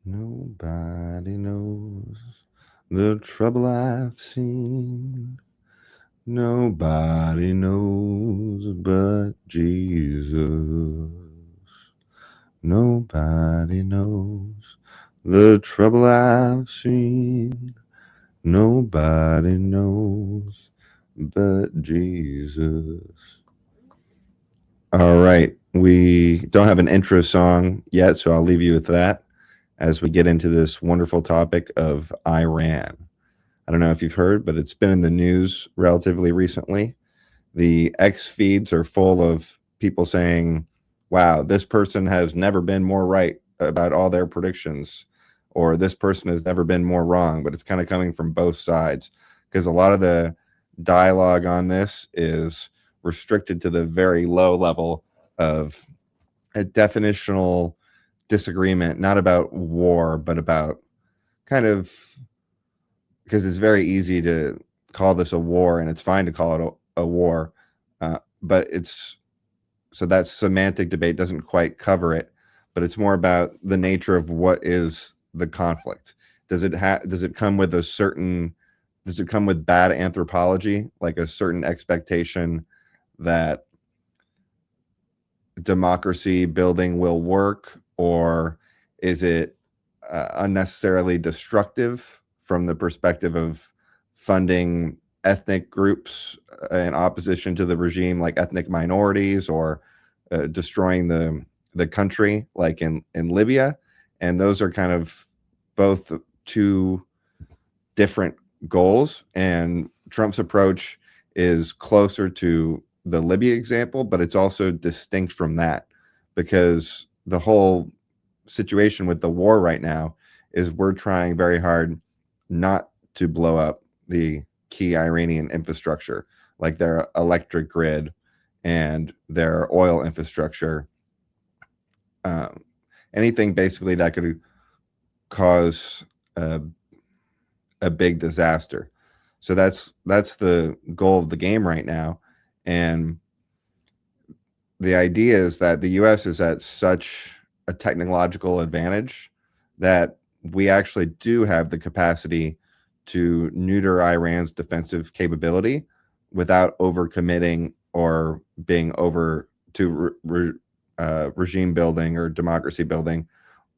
Nobody knows the trouble I've seen. Nobody knows but Jesus. Nobody knows the trouble I've seen. Nobody knows but Jesus. All right. We don't have an intro song yet, so I'll leave you with that as we get into this wonderful topic of Iran. I don't know if you've heard, but it's been in the news relatively recently. The X feeds are full of people saying, wow, this person has never been more right about all their predictions, or this person has never been more wrong. But it's kind of coming from both sides because a lot of the dialogue on this is restricted to the very low level of a definitional disagreement, not about war, but about kind of, because it's very easy to call this a war and it's fine to call it a war. But it's, so that semantic debate doesn't quite cover it, but it's more about the nature of what is the conflict. Does it come with a certain, does it come with bad anthropology, like a certain expectation that democracy building will work, or is it unnecessarily destructive from the perspective of funding ethnic groups in opposition to the regime, like ethnic minorities, or destroying the country, like in Libya? And those are kind of both two different goals. And Trump's approach is closer to the Libya example, but it's also distinct from that, because the whole situation with the war right now is we're trying very hard not to blow up the key Iranian infrastructure, like their electric grid and their oil infrastructure. Um, Anything basically that could cause a big disaster. So that's the goal of the game right now. And the idea is that the US is at such a technological advantage that we actually do have the capacity to neuter Iran's defensive capability without overcommitting or being over to regime building or democracy building,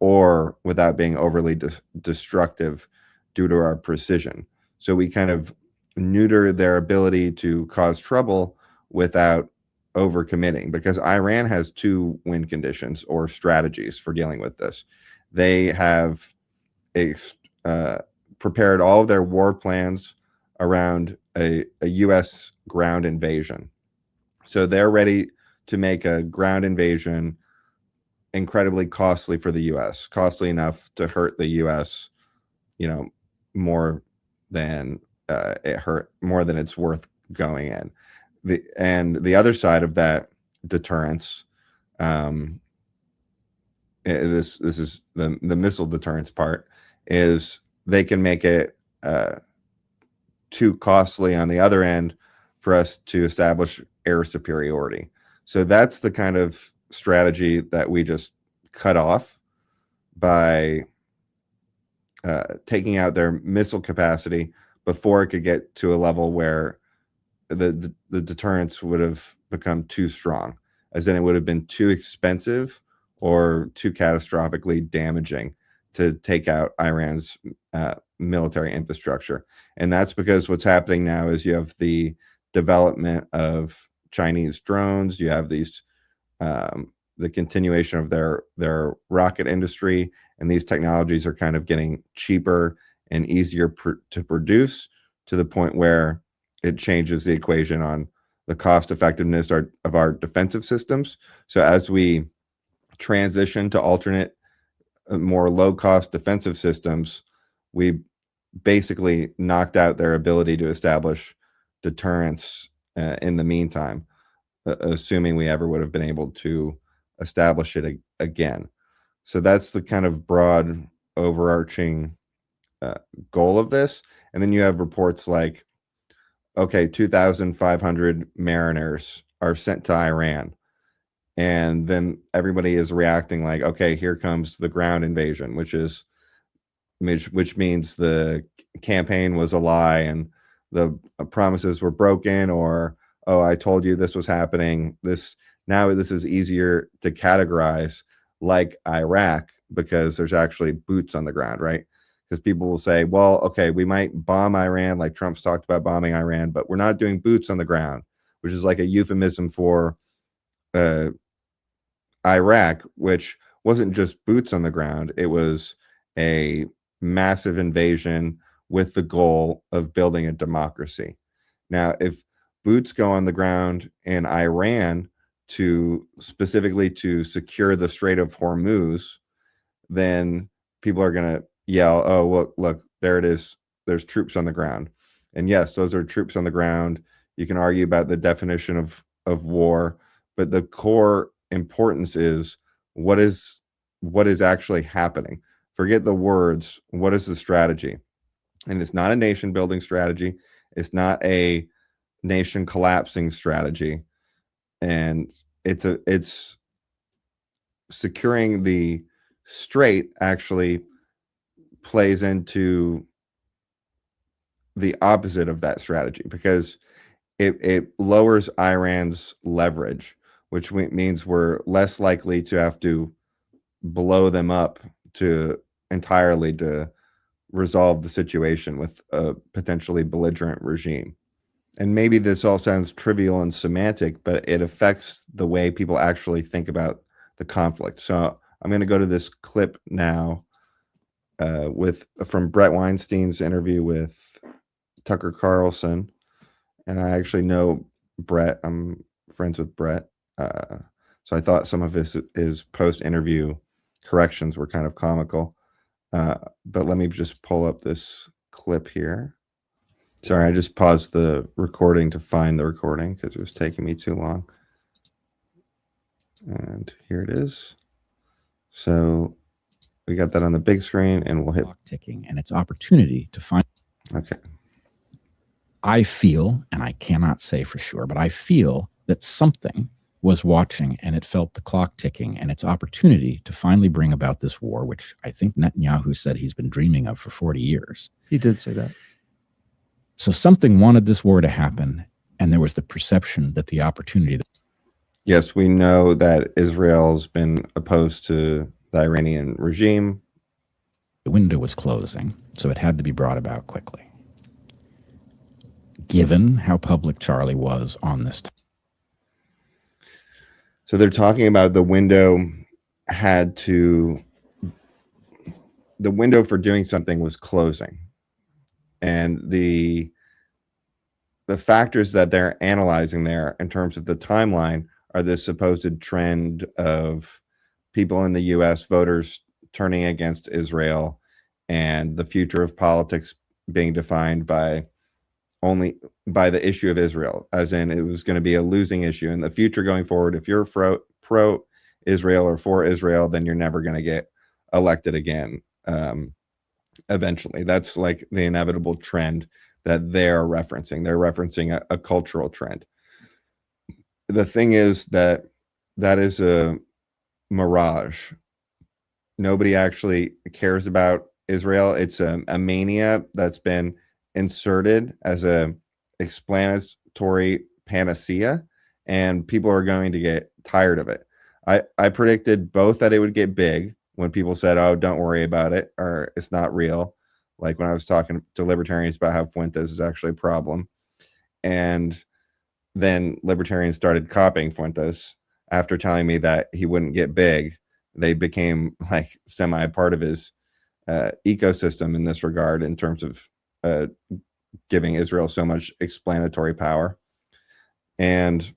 or without being overly destructive due to our precision. So we kind of neuter their ability to cause trouble without overcommitting, because Iran has two win conditions or strategies for dealing with this. They have uh, prepared all of their war plans around a U.S. ground invasion. So they're ready to make a ground invasion incredibly costly for the U.S., costly enough to hurt the U.S., more than more than it's worth going in. The other side of that deterrence, this is the missile deterrence part, is they can make it too costly on the other end for us to establish air superiority. So that's the kind of strategy that we just cut off by taking out their missile capacity before it could get to a level where the deterrence would have become too strong, as in it would have been too expensive or too catastrophically damaging to take out Iran's military infrastructure. And that's because what's happening now is you have the development of Chinese drones, you have these the continuation of their rocket industry, and these technologies are kind of getting cheaper and easier to produce, to the point where it changes the equation on the cost effectiveness of our defensive systems. So as we transition to alternate, more low cost defensive systems, we basically knocked out their ability to establish deterrence in the meantime, assuming we ever would have been able to establish it again. So that's the kind of broad overarching goal of this. And then you have reports like, okay, 2,500 mariners are sent to Iran. And then everybody is reacting like, okay, here comes the ground invasion, which is which means the campaign was a lie and the promises were broken, or, oh, I told you this was happening. This is easier to categorize, like Iraq, because there's actually boots on the ground, right? Because people will say, well, okay, we might bomb Iran, like Trump's talked about bombing Iran, but we're not doing boots on the ground, which is like a euphemism for Iraq, which wasn't just boots on the ground. It was a massive invasion with the goal of building a democracy. Now, if boots go on the ground in Iran to specifically to secure the Strait of Hormuz, then people are going to yell, oh, look, there it is. There's troops on the ground. And yes, those are troops on the ground. You can argue about the definition of war, but the core importance is what is actually happening. Forget the words. What is the strategy? And it's not a nation building strategy. It's not a nation collapsing strategy. And it's securing the strait actually plays into the opposite of that strategy, because it lowers Iran's leverage, which means we're less likely to have to blow them up to entirely to resolve the situation with a potentially belligerent regime. And maybe this all sounds trivial and semantic, but it affects the way people actually think about the conflict. So I'm going to go to this clip now from Brett Weinstein's interview with Tucker Carlson. And I actually know Brett. I'm friends with Brett. So I thought some of his post-interview corrections were kind of comical. But let me just pull up this clip here. Sorry, I just paused the recording to find the recording because it was taking me too long. And here it is. So we got that on the big screen, and we'll hit ticking, and its opportunity to find. Okay. I feel, and I cannot say for sure, but I feel that something was watching, and it felt the clock ticking, and its opportunity to finally bring about this war, which I think Netanyahu said he's been dreaming of for 40 years. He did say that. So something wanted this war to happen, and there was the perception that the opportunity. Yes, we know that Israel's been opposed to the Iranian regime. The window was closing, so it had to be brought about quickly. Given how public Charlie was on this. So they're talking about the window for doing something was closing. And the factors that they're analyzing there in terms of the timeline are this supposed trend of people in the U.S., voters turning against Israel, and the future of politics being defined only by the issue of Israel, as in it was going to be a losing issue. In the future going forward, if you're pro Israel or for Israel, then you're never going to get elected again. Eventually, that's like the inevitable trend that they're referencing. They're referencing a cultural trend. The thing is that is a mirage. Nobody actually cares about Israel. It's a mania that's been inserted as a explanatory panacea, and people are going to get tired of it. I predicted both that it would get big when people said, oh, don't worry about it, or it's not real. Like when I was talking to libertarians about how Fuentes is actually a problem. And then libertarians started copying Fuentes after telling me that he wouldn't get big. They became like semi part of his ecosystem in this regard, in terms of giving Israel so much explanatory power. And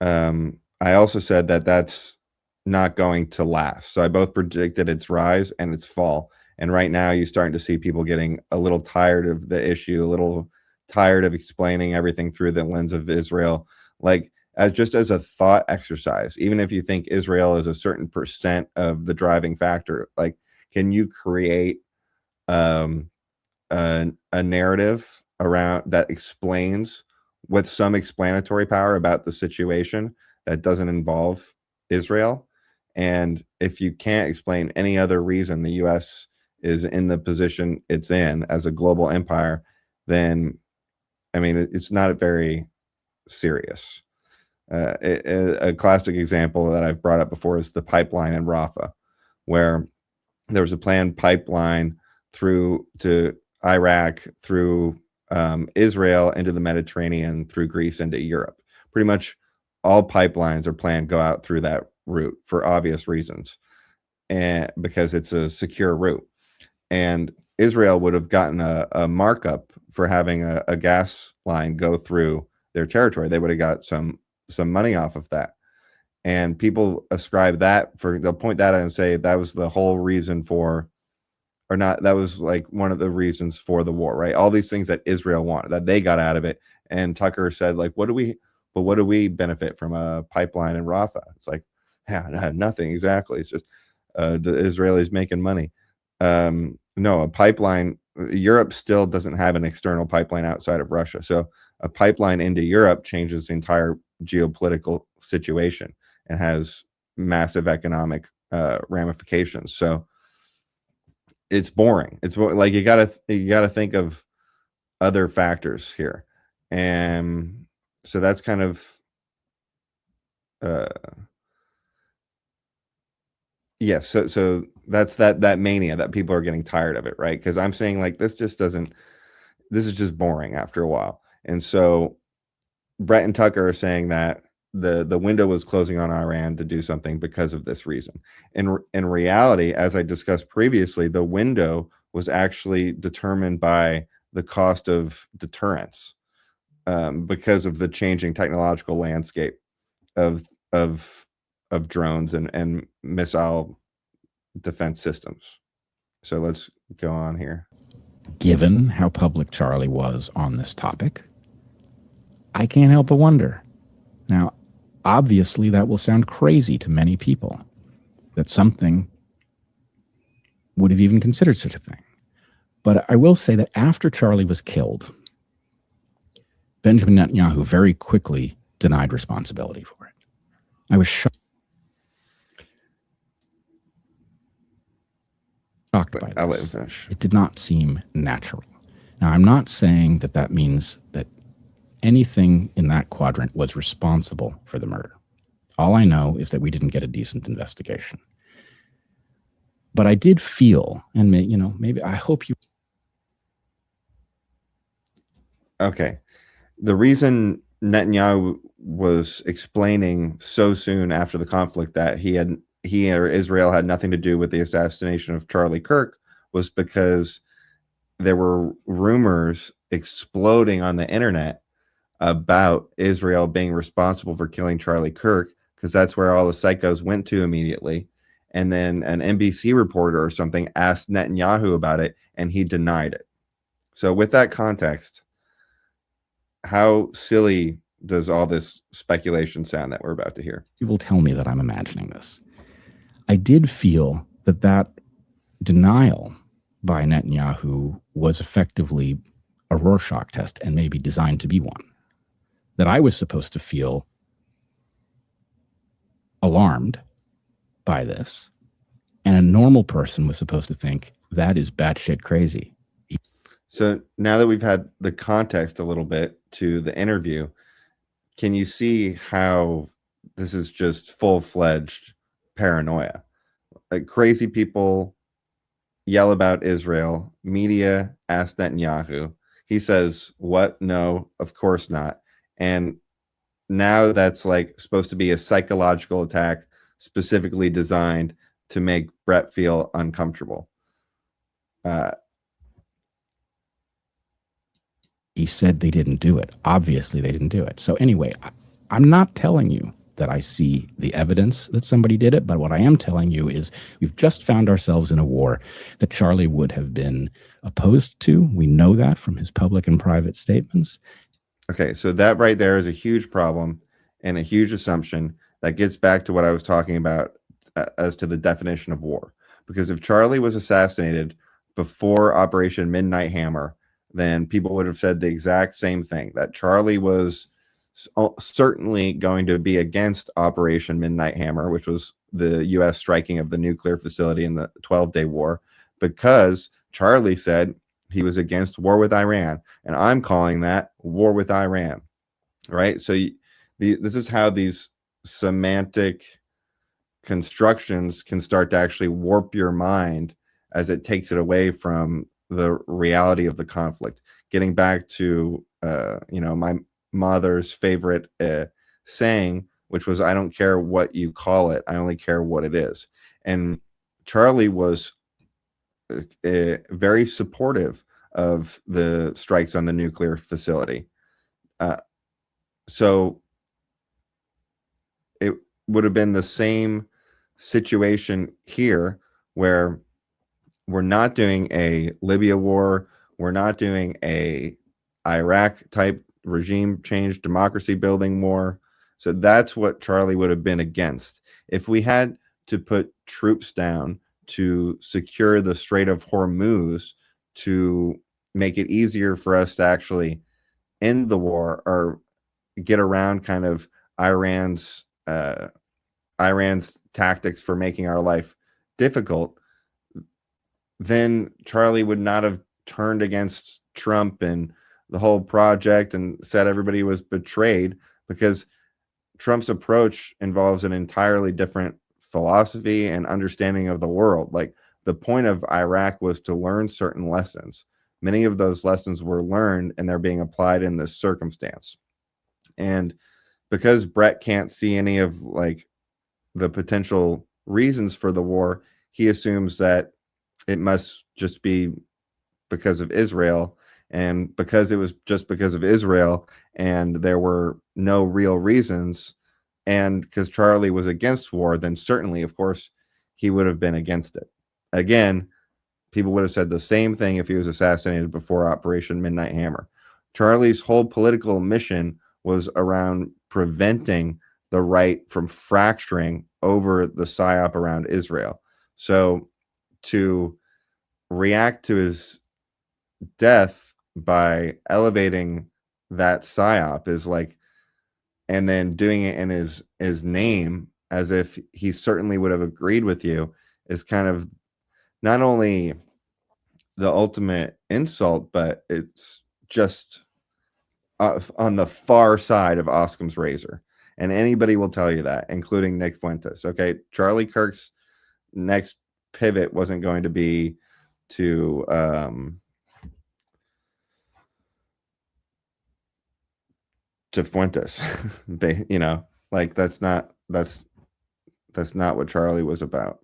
I also said that that's not going to last. So I both predicted its rise and its fall. And right now you're starting to see people getting a little tired of the issue, a little tired of explaining everything through the lens of Israel. Like, just as a thought exercise, even if you think Israel is a certain percent of the driving factor, like, can you create a narrative around that explains with some explanatory power about the situation that doesn't involve Israel? And if you can't explain any other reason the U.S. is in the position it's in as a global empire, then I mean it's not very serious. A classic example that I've brought up before is the pipeline in Rafah, where there was a planned pipeline through to Iraq, through Israel, into the Mediterranean, through Greece, into Europe. Pretty much all pipelines are planned to go out through that route for obvious reasons, and because it's a secure route. And Israel would have gotten a markup for having a gas line go through their territory. They would have got some money off of that. And people ascribe that they'll point that out and say that was the whole reason for, or not, that was like one of the reasons for the war, right? All these things that Israel wanted, that they got out of it. And Tucker said, like, what do we benefit from a pipeline in Rafah? It's like, yeah, nothing exactly. It's just the Israelis making money. No, a pipeline, Europe still doesn't have an external pipeline outside of Russia. So a pipeline into Europe changes the entire geopolitical situation and has massive economic ramifications. So it's boring. It's like you gotta think of other factors here, and so that's kind of yeah. So that's that mania that people are getting tired of it, right? Because I'm saying like this is just boring after a while, and so Brett and Tucker are saying that the window was closing on Iran to do something because of this reason. In reality, as I discussed previously, the window was actually determined by the cost of deterrence, because of the changing technological landscape of drones and missile defense systems. So let's go on here. Given how public Charlie was on this topic, I can't help but wonder. Now, obviously, that will sound crazy to many people, that something would have even considered such a thing. But I will say that after Charlie was killed, Benjamin Netanyahu very quickly denied responsibility for it. I was shocked by this. It did not seem natural. Now, I'm not saying that that means that anything in that quadrant was responsible for the murder. All I know is that we didn't get a decent investigation. But I did feel, and maybe I hope you. Okay. The reason Netanyahu was explaining so soon after the conflict that he or Israel had nothing to do with the assassination of Charlie Kirk was because there were rumors exploding on the internet about Israel being responsible for killing Charlie Kirk, because that's where all the psychos went to immediately. And then an NBC reporter or something asked Netanyahu about it, and he denied it. So with that context, how silly does all this speculation sound that we're about to hear? You will tell me that I'm imagining this. I did feel that denial by Netanyahu was effectively a Rorschach test and maybe designed to be one. That I was supposed to feel alarmed by this, and a normal person was supposed to think that is batshit crazy. So now that we've had the context a little bit to the interview, can you see how this is just full-fledged paranoia? Like, crazy people yell about Israel, media ask Netanyahu. He says, what? No, of course not. And now that's like supposed to be a psychological attack specifically designed to make Brett feel uncomfortable. He said they didn't do it. Obviously, they didn't do it. So anyway, I'm not telling you that I see the evidence that somebody did it, but what I am telling you is we've just found ourselves in a war that Charlie would have been opposed to. We know that from his public and private statements. Okay, so that right there is a huge problem and a huge assumption that gets back to what I was talking about as to the definition of war. Because if Charlie was assassinated before Operation Midnight Hammer, then people would have said the exact same thing, that Charlie was certainly going to be against Operation Midnight Hammer, which was the U.S. striking of the nuclear facility in the 12-day war, because Charlie said he was against war with Iran, and I'm calling that war with Iran, right? So this is how these semantic constructions can start to actually warp your mind as it takes it away from the reality of the conflict. Getting back to my mother's favorite saying, which was, "I don't care what you call it, I only care what it is." And Charlie was very supportive of the strikes on the nuclear facility. So it would have been the same situation here, where we're not doing a Libya war, we're not doing a Iraq type regime change, democracy building war. So that's what Charlie would have been against. If we had to put troops down to secure the Strait of Hormuz to make it easier for us to actually end the war or get around kind of Iran's tactics for making our life difficult, then Charlie would not have turned against Trump and the whole project and said everybody was betrayed, because Trump's approach involves an entirely different philosophy and understanding of the world. Like, the point of Iraq was to learn certain lessons. Many of those lessons were learned and they're being applied in this circumstance. And because Brett can't see any of like the potential reasons for the war, he assumes that it must just be because of Israel. And because it was just because of Israel and there were no real reasons, and because Charlie was against war, then certainly, of course, he would have been against it. Again, people would have said the same thing if he was assassinated before Operation Midnight Hammer. Charlie's whole political mission was around preventing the right from fracturing over the psyop around Israel. So to react to his death by elevating that psyop is like, and then doing it in his name as if he certainly would have agreed with you, is kind of not only the ultimate insult, but it's just on the far side of Occam's razor. And anybody will tell you that, including Nick Fuentes. Okay, Charlie Kirk's next pivot wasn't going to be to Fuentes. Like that's not what Charlie was about.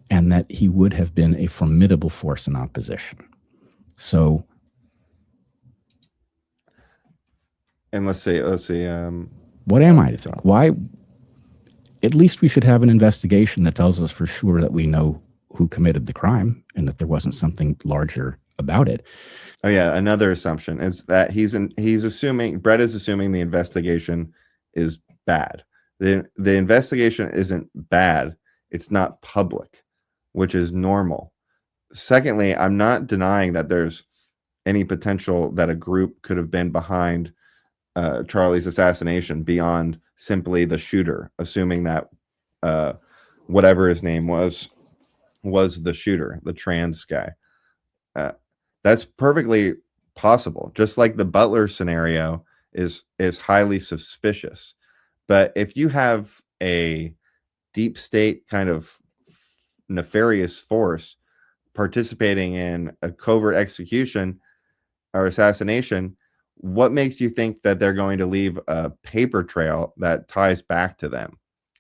And that he would have been a formidable force in opposition. So, and let's see. What am I to think? Why? At least we should have an investigation that tells us for sure that we know who committed the crime and that there wasn't something larger about it. Oh yeah, another assumption is that Brett is assuming the investigation is bad. The investigation isn't bad. It's not public, which is normal. Secondly, I'm not denying that there's any potential that a group could have been behind Charlie's assassination beyond simply the shooter, assuming that whatever his name was the shooter, the trans guy. That's perfectly possible. Just like the Butler scenario is highly suspicious. But if you have a deep state kind of nefarious force participating in a covert execution or assassination, what makes you think that they're going to leave a paper trail that ties back to them,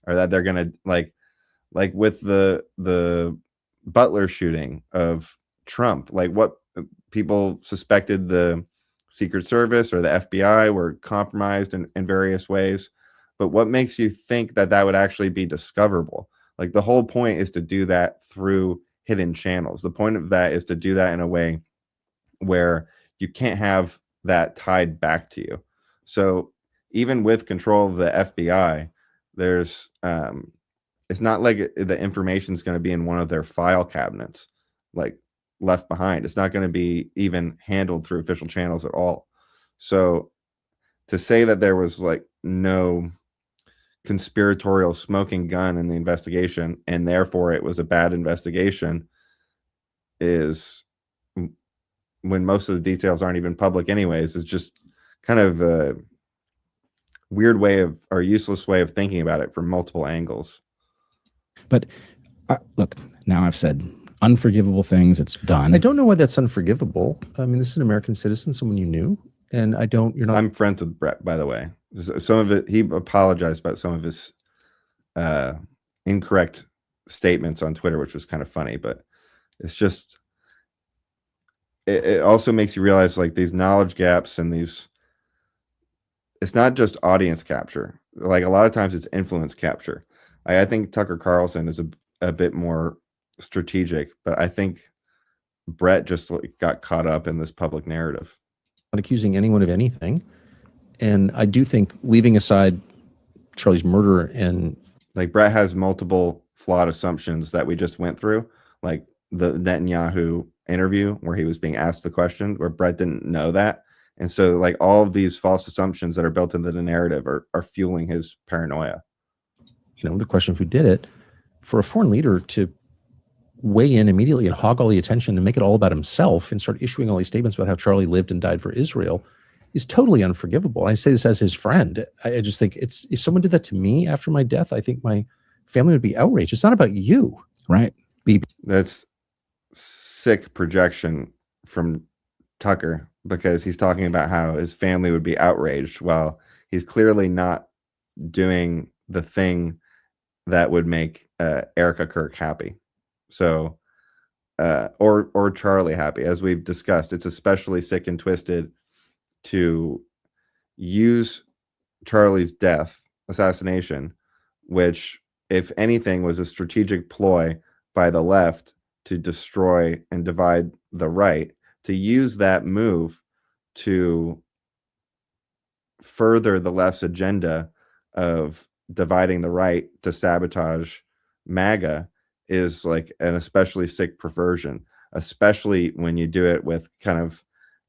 or that they're going to like with the Butler shooting of Trump? Like, what people suspected the Secret Service or the FBI were compromised in various ways, but what makes you think that that would actually be discoverable? Like, the whole point is to do that through hidden channels. The point of that is to do that in a way where you can't have that tied back to you. So even with control of the FBI, there's it's not like the information is going to be in one of their file cabinets, like left behind. It's not going to be even handled through official channels at all. So to say that there was like no conspiratorial smoking gun in the investigation and therefore it was a bad investigation, is, when most of the details aren't even public anyways, is just kind of a weird way of, or useless way of thinking about it from multiple angles. But look, now I've said unforgivable things. It's done. I don't know why that's unforgivable. I mean, this is an American citizen, someone you knew, and you're not. I'm friends with Brett, by the way. Some of it, he apologized about some of his incorrect statements on Twitter, which was kind of funny, but it's just, it also makes you realize, like, these knowledge gaps and these, it's not just audience capture. Like, a lot of times it's influence capture. I think Tucker Carlson is a bit more strategic, but I think Brett just got caught up in this public narrative. Not accusing anyone of anything. And I do think, leaving aside Charlie's murder, and like, Brett has multiple flawed assumptions that we just went through, like the Netanyahu interview where he was being asked the question where Brett didn't know that. And so, like, all of these false assumptions that are built into the narrative are fueling his paranoia. You know, the question of who did it, for a foreign leader to weigh in immediately and hog all the attention and make it all about himself and start issuing all these statements about how Charlie lived and died for Israel is totally unforgivable. And I say this as his friend. I just think it's, if someone did that to me after my death, I think my family would be outraged. It's not about you. Right. That's sick projection from Tucker, because he's talking about how his family would be outraged. Well, he's clearly not doing the thing that would make Erica Kirk happy. So, or Charlie happy. As we've discussed, it's especially sick and twisted to use Charlie's death, assassination, which, if anything, was a strategic ploy by the left to destroy and divide the right, to use that move to further the left's agenda of dividing the right to sabotage MAGA, is like an especially sick perversion, especially when you do it with kind of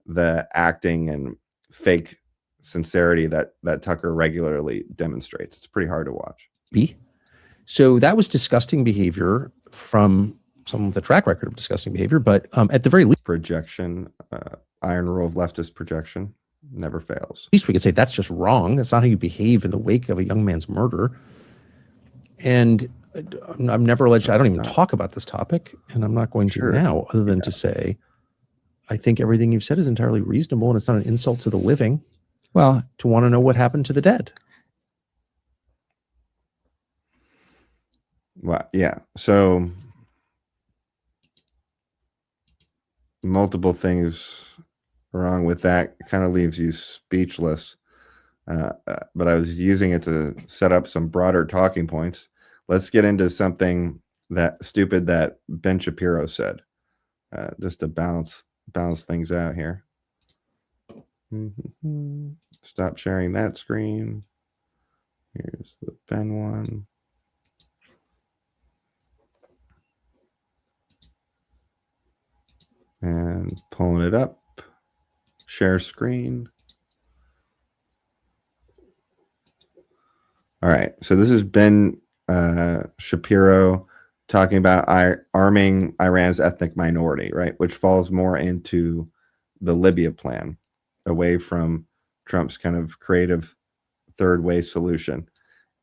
the acting and fake sincerity that Tucker regularly demonstrates. It's pretty hard to watch. So that was disgusting behavior from someone with a track record of disgusting behavior, but at the very least, Projection, iron rule of leftist projection never fails. at least we could say that's just wrong. That's not how you behave in the wake of a young man's murder. And I'm never alleged. I don't even talk about this topic, and I'm not going to now, other than to say, I think everything you've said is entirely reasonable, and it's not an insult to the living. Well, to want to know what happened to the dead. Well, yeah. So multiple things wrong with that. Kind of leaves you speechless. But I was using it to set up some broader talking points. Let's get into something that stupid that Ben Shapiro said, just to balance things out here. Stop sharing that screen. Here's the Ben one. And pulling it up. Share screen. All right. So this is Ben Shapiro talking about arming Iran's ethnic minority, right? Which falls more into the Libya plan, away from Trump's kind of creative third way solution.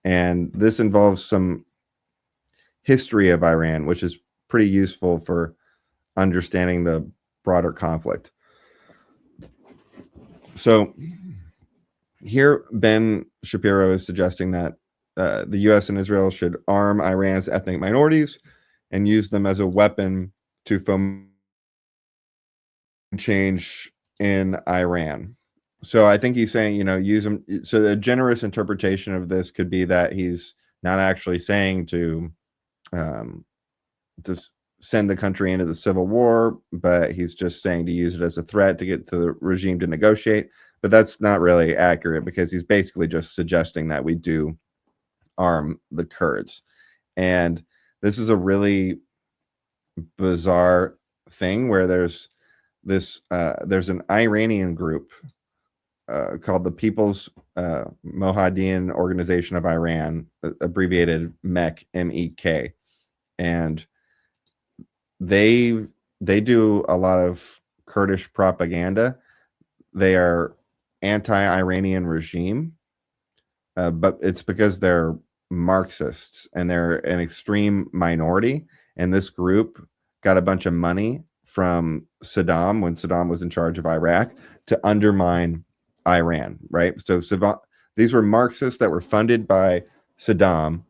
And this involves some history of Iran, which is pretty useful for understanding the broader conflict. So here, Ben Shapiro is suggesting that the U.S. and Israel should arm Iran's ethnic minorities and use them as a weapon to foment change in Iran. So I think he's saying, use them. So the generous interpretation of this could be that he's not actually saying to send the country into the civil war, but he's just saying to use it as a threat to get to the regime to negotiate. But that's not really accurate, because he's basically just suggesting that we do arm the Kurds. And this is a really bizarre thing where there's an Iranian group called the People's Mojahedin Organization of Iran, abbreviated MEK, MEK. And they've they do a lot of Kurdish propaganda. They are anti-Iranian regime, but it's because they're Marxists and they're an extreme minority. And this group got a bunch of money from Saddam when Saddam was in charge of Iraq to undermine Iran, right? So these were Marxists that were funded by Saddam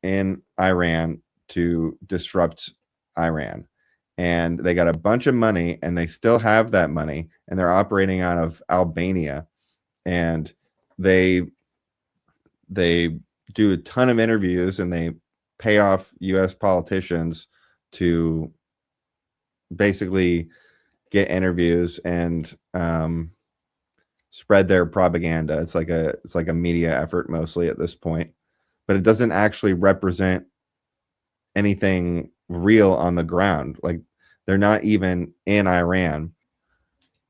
in Iran to disrupt Iran. And they got a bunch of money and they still have that money and they're operating out of Albania. And they do a ton of interviews and they pay off US politicians to basically get interviews and spread their propaganda. It's like a media effort mostly at this point, but it doesn't actually represent anything real on the ground. Like they're not even in Iran.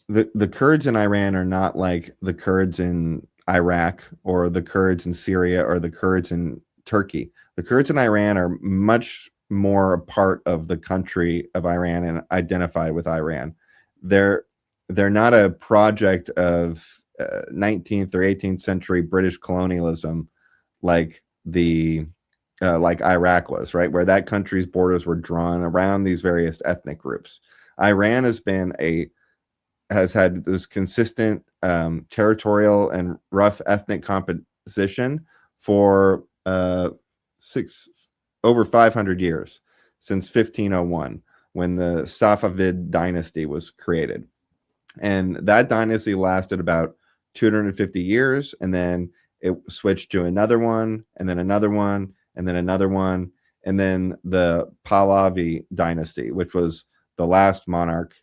The Kurds in Iran are not like the Kurds in Iraq or the Kurds in Syria or the Kurds in Turkey. The Kurds in Iran are much more a part of the country of Iran and identify with Iran. They're not a project of 19th or 18th century British colonialism like like Iraq was, right? Where that country's borders were drawn around these various ethnic groups. Iran has had this consistent territorial and rough ethnic composition for over 500 years, since 1501, when the Safavid dynasty was created. And that dynasty lasted about 250 years, and then it switched to another one, and then another one, and then another one, and then the Pahlavi dynasty, which was the last monarch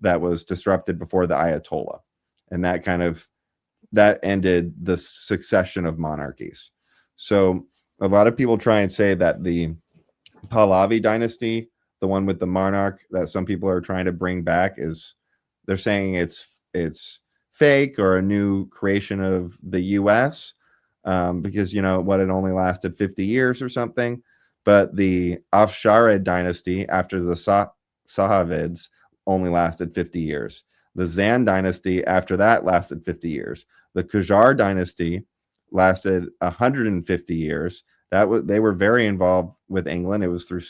that was disrupted before the Ayatollah, and that ended the succession of monarchies. So a lot of people try and say that the Pahlavi dynasty, the one with the monarch that some people are trying to bring back, they're saying it's fake or a new creation of the U.S. Because it only lasted 50 years or something. But the Afsharid dynasty after the Safavids only lasted 50 years. The Zand dynasty after that lasted 50 years. The Qajar dynasty lasted 150 years. They were very involved with England. It was from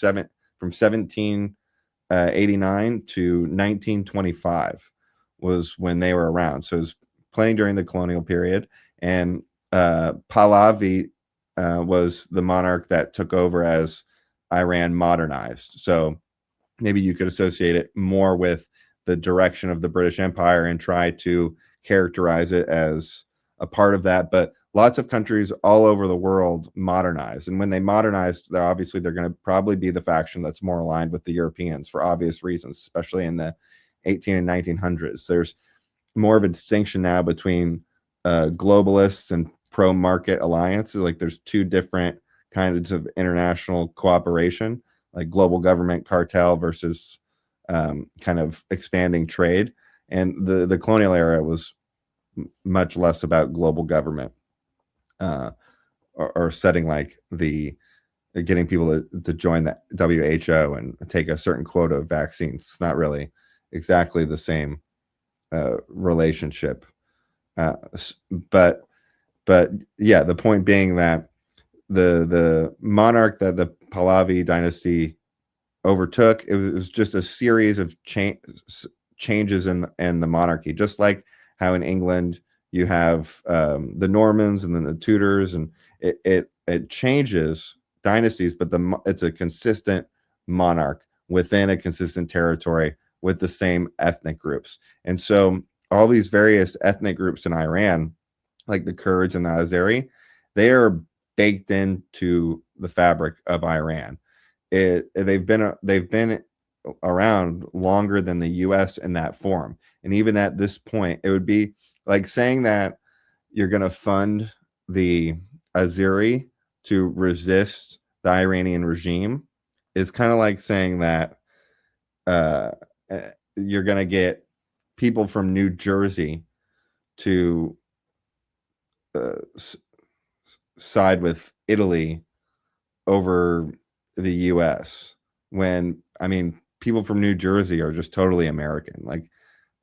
1789 to 1925 was when they were around. So it was playing during the colonial period. And Pahlavi was the monarch that took over as Iran modernized. So maybe you could associate it more with the direction of the British Empire and try to characterize it as a part of that. But lots of countries all over the world modernized. And when they modernized, they're going to probably be the faction that's more aligned with the Europeans for obvious reasons, especially in the 18 and 1900s. There's more of a distinction now between globalists and pro-market alliances. Like there's two different kinds of international cooperation, like global government cartel versus kind of expanding trade. And the colonial era was much less about global government or setting like getting people to join the WHO and take a certain quota of vaccines. It's not really exactly the same relationship. But yeah, the point being that the monarch that the Pahlavi dynasty overtook, it was just a series of changes in the monarchy, just like how in England you have the Normans and then the Tudors, and it changes dynasties, but it's a consistent monarch within a consistent territory with the same ethnic groups. And so all these various ethnic groups in Iran, like the Kurds and the Azeri, they are baked into the fabric of Iran. They've been around longer than the U.S. in that form. And even at this point, it would be like saying that you're going to fund the Azeri to resist the Iranian regime is kind of like saying that you're going to get people from New Jersey to side with Italy over the U.S. when, I mean, people from New Jersey are just totally American. Like,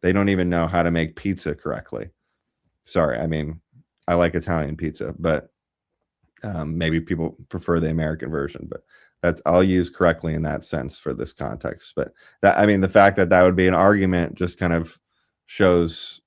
they don't even know how to make pizza correctly. Sorry, I mean, I like Italian pizza, but maybe people prefer the American version. But I'll use correctly in that sense for this context. But that, I mean, the fact that would be an argument just kind of shows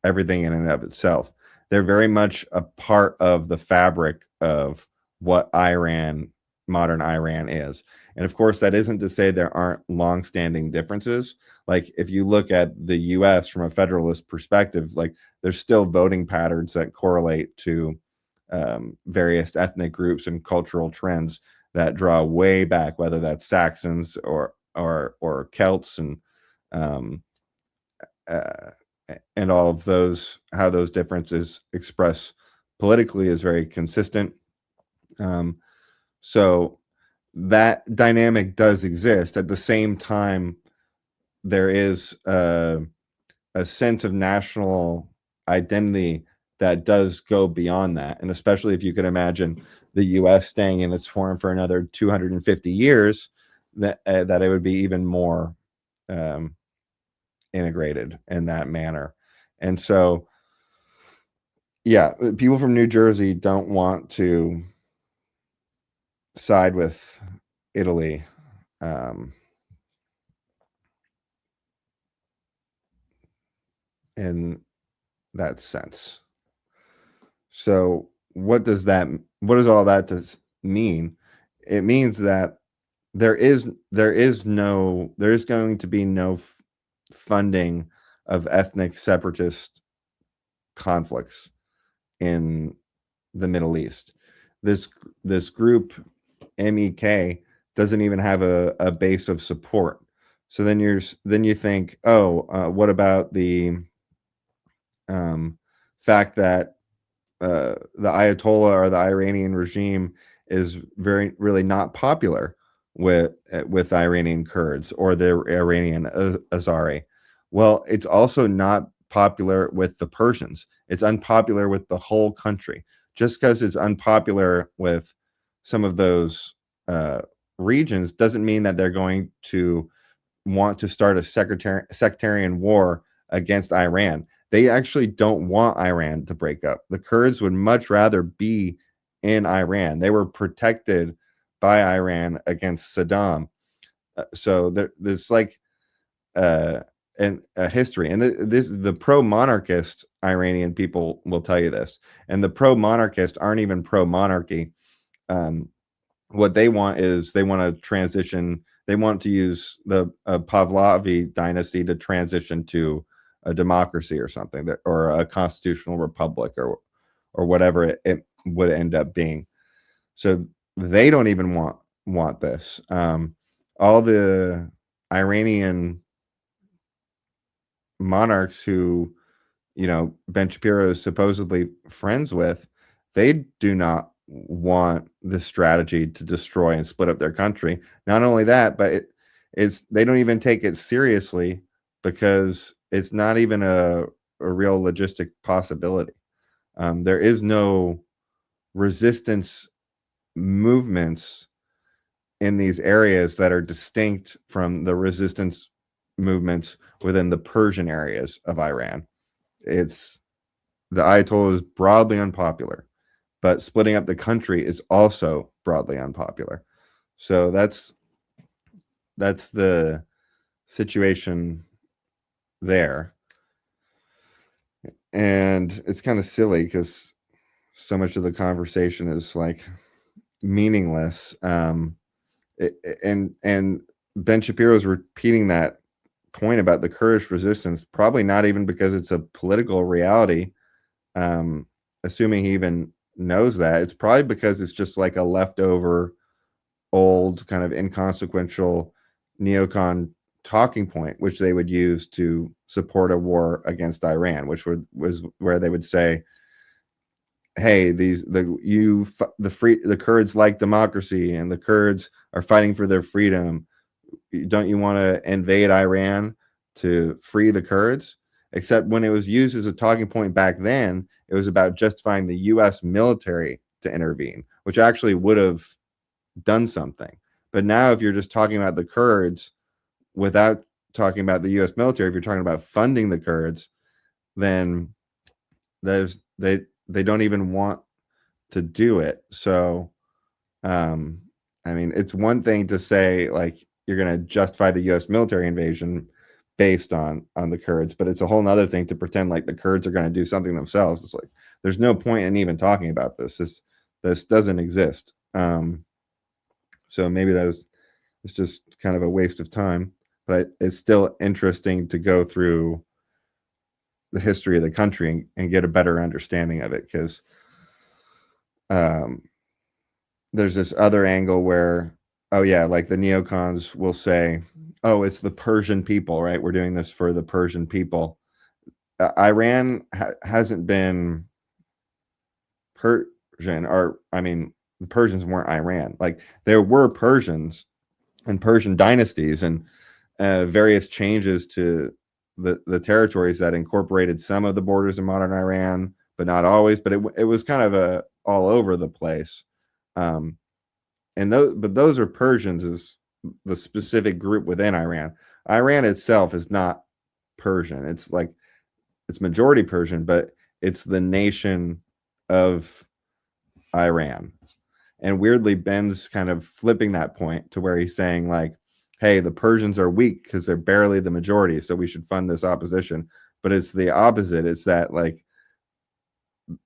everything in and of itself. They're very much a part of the fabric of what modern Iran is. And of course, that isn't to say there aren't longstanding differences. Like, if you look at the US from a federalist perspective, like, there's still voting patterns that correlate to various ethnic groups and cultural trends that draw way back, whether that's Saxons or Celts, and all of those, how those differences express politically is very consistent. So that dynamic does exist. At the same time, there is a sense of national identity that does go beyond that. And especially if you could imagine the US staying in its form for another 250 years, that it would be even more integrated in that manner. And so, yeah, people from New Jersey don't want to side with Italy. In that sense. So what does all that mean? It means that there is going to be no funding of ethnic separatist conflicts in the Middle East. This group, MEK, doesn't even have a base of support. So then you think, what about the fact that the Ayatollah or the Iranian regime is really not popular with Iranian Kurds or the Iranian Azari. Well, it's also not popular with the Persians. It's unpopular with the whole country. Just because it's unpopular with some of those regions doesn't mean that they're going to want to start a sectarian war against Iran. They actually don't want Iran to break up. The Kurds would much rather be in Iran. They were protected by Iran against Saddam. So there's like a history. And the pro-monarchist Iranian people will tell you this. And the pro-monarchist aren't even pro-monarchy. What they want is they want to transition. They want to use the Pahlavi dynasty to transition to a democracy or something, or a constitutional republic, or whatever it would end up being. So they don't even want this. All the Iranian monarchs who, Ben Shapiro is supposedly friends with, they do not want this strategy to destroy and split up their country. Not only that, but they don't even take it seriously, because it's not even a real logistic possibility. There is no resistance movements in these areas that are distinct from the resistance movements within the Persian areas of Iran. The Ayatollah is broadly unpopular, but splitting up the country is also broadly unpopular. So that's the situation there. And it's kind of silly because so much of the conversation is like meaningless. And Ben Shapiro is repeating that point about the Kurdish resistance, probably not even because it's a political reality, assuming he even knows that. It's probably because it's just like a leftover old kind of inconsequential neocon talking point, which they would use to support a war against Iran, which was where they would say, hey, the Kurds like democracy, and the Kurds are fighting for their freedom. Don't you want to invade Iran to free the Kurds? Except when it was used as a talking point back then, it was about justifying the US military to intervene, which actually would have done something. But now, if you're just talking about the Kurds, without talking about the U.S. military, if you're talking about funding the Kurds, then they don't even want to do it. So, I mean, it's one thing to say like you're going to justify the U.S. military invasion based on the Kurds, but it's a whole nother thing to pretend like the Kurds are going to do something themselves. It's like there's no point in even talking about this. This doesn't exist. So maybe it's just kind of a waste of time, but it's still interesting to go through the history of the country and get a better understanding of it, because there's this other angle where, oh yeah, like the neocons will say, oh, it's the Persian people, right? We're doing this for the Persian people. Iran hasn't been Persian, or I mean, the Persians weren't Iran. Like there were Persians and Persian dynasties and various changes to the territories that incorporated some of the borders of modern Iran, but not always. But it was kind of all over the place. And those are Persians as the specific group within Iran. Iran itself is not Persian. It's like it's majority Persian, but it's the nation of Iran. And weirdly, Ben's kind of flipping that point to where he's saying like, hey, the Persians are weak because they're barely the majority, so we should fund this opposition. But it's the opposite. It's that like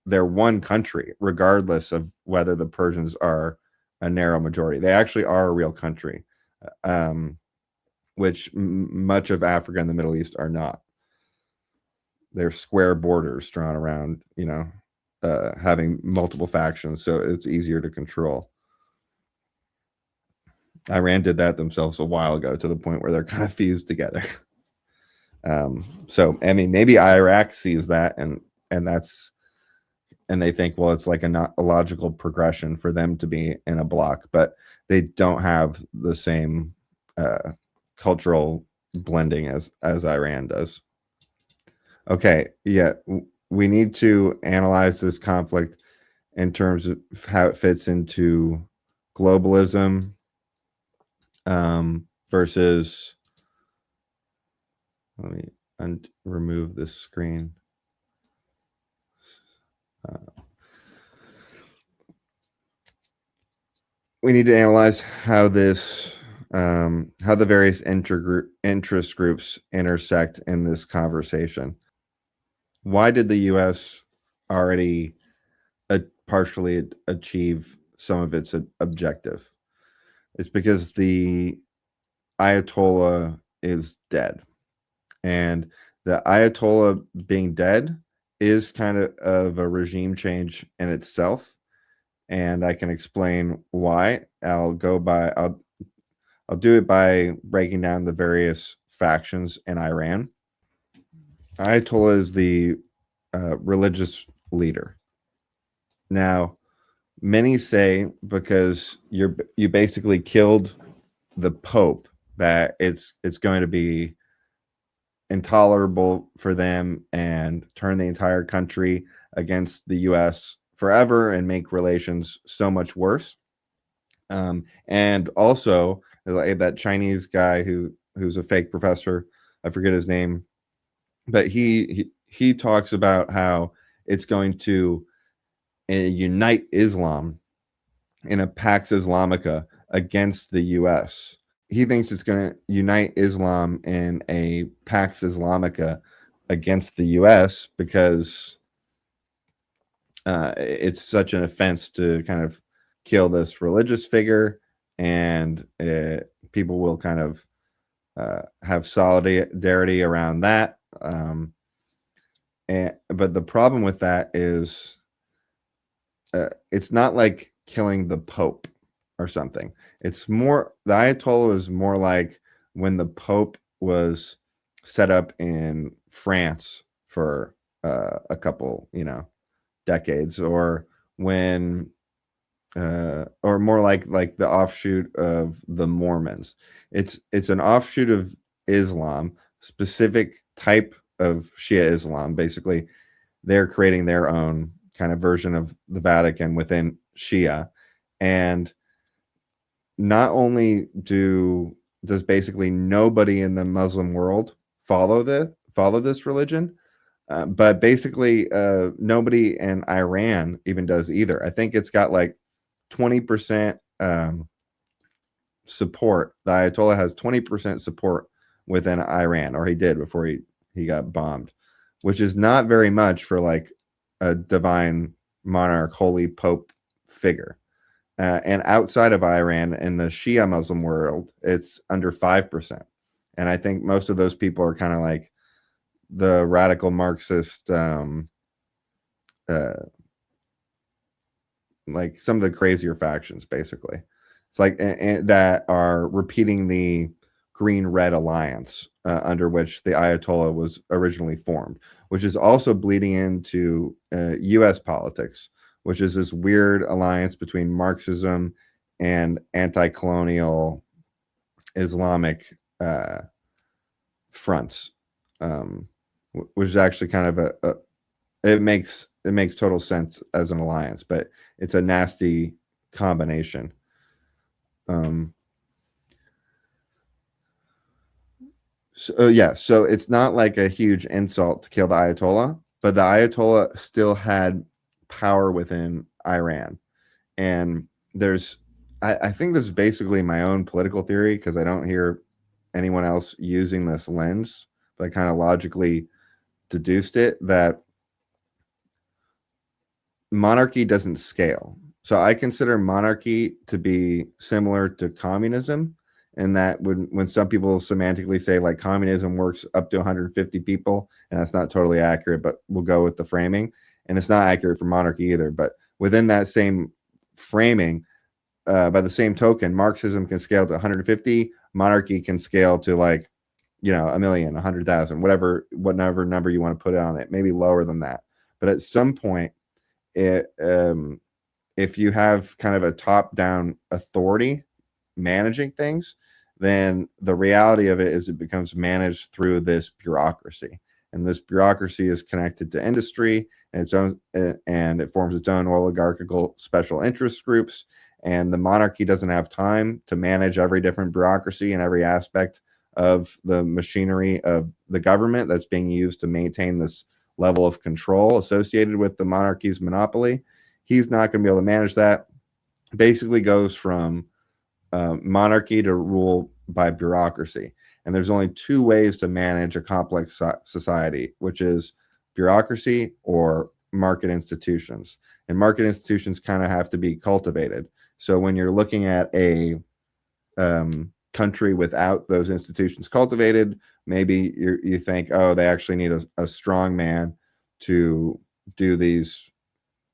they're one country, regardless of whether the Persians are a narrow majority. They actually are a real country, which much of Africa and the Middle East are not. They're square borders drawn around, having multiple factions, so it's easier to control. Iran did that themselves a while ago to the point where they're kind of fused together. So I mean, maybe Iraq sees that and they think, well, it's like a logical progression for them to be in a block, but they don't have the same cultural blending as Iran does. Okay, yeah, we need to analyze this conflict in terms of how it fits into globalism versus, let me remove this screen. We need to analyze how this, how the various interest groups intersect in this conversation. Why did the U.S. already partially achieve some of its objective? It's because the Ayatollah is dead. And the Ayatollah being dead is kind of a regime change in itself. And I can explain why. I'll do it by breaking down the various factions in Iran. Ayatollah is the religious leader. Now, many say because you basically killed the Pope that it's going to be intolerable for them and turn the entire country against the U.S. forever and make relations so much worse. And also that Chinese guy who's a fake professor, I forget his name, but he talks about how it's going to unite Islam in a Pax Islamica against the U.S. He thinks it's going to unite Islam in a Pax Islamica against the U.S. because it's such an offense to kind of kill this religious figure, and people will kind of have solidarity around that. But the problem with that is it's not like killing the Pope or something. It's more, the Ayatollah is more like when the Pope was set up in France for a couple, decades, or when or more like the offshoot of the Mormons. It's an offshoot of Islam, specific type of Shia Islam. Basically, they're creating their own kind of version of the Vatican within Shia. And not only do does basically nobody in the Muslim world follow this religion. But basically, nobody in Iran even does either. I think it's got like 20% support. The Ayatollah has 20% support within Iran, or he did before he got bombed, which is not very much for like a divine monarch, holy pope figure. And outside of Iran, in the Shia Muslim world, it's under 5%. And I think most of those people are kind of like the radical Marxist, like some of the crazier factions, basically. It's like and that are repeating the green-red alliance under which the Ayatollah was originally formed, which is also bleeding into U.S. politics, which is this weird alliance between Marxism and anti-colonial Islamic fronts, which is actually kind of it makes total sense as an alliance, but it's a nasty combination. So it's not like a huge insult to kill the Ayatollah, but the Ayatollah still had power within Iran. And I think this is basically my own political theory, because I don't hear anyone else using this lens, but I kind of logically deduced it, that monarchy doesn't scale. So I consider monarchy to be similar to communism, and that when some people semantically say like communism works up to 150 people, and that's not totally accurate, but we'll go with the framing, and it's not accurate for monarchy either. But within that same framing, by the same token, Marxism can scale to 150, monarchy can scale to like, a million, 100,000, whatever number you want to put on it, maybe lower than that. But at some point, if you have kind of a top-down authority managing things, then the reality of it is it becomes managed through this bureaucracy, and this bureaucracy is connected to industry and its own, and it forms its own oligarchical special interest groups. And the monarchy doesn't have time to manage every different bureaucracy and every aspect of the machinery of the government that's being used to maintain this level of control associated with the monarchy's monopoly. He's not going to be able to manage that. Basically goes from monarchy to rule by bureaucracy. And there's only two ways to manage a complex society, which is bureaucracy or market institutions. And market institutions kind of have to be cultivated. So when you're looking at a country without those institutions cultivated, maybe you think, oh, they actually need a strong man to do these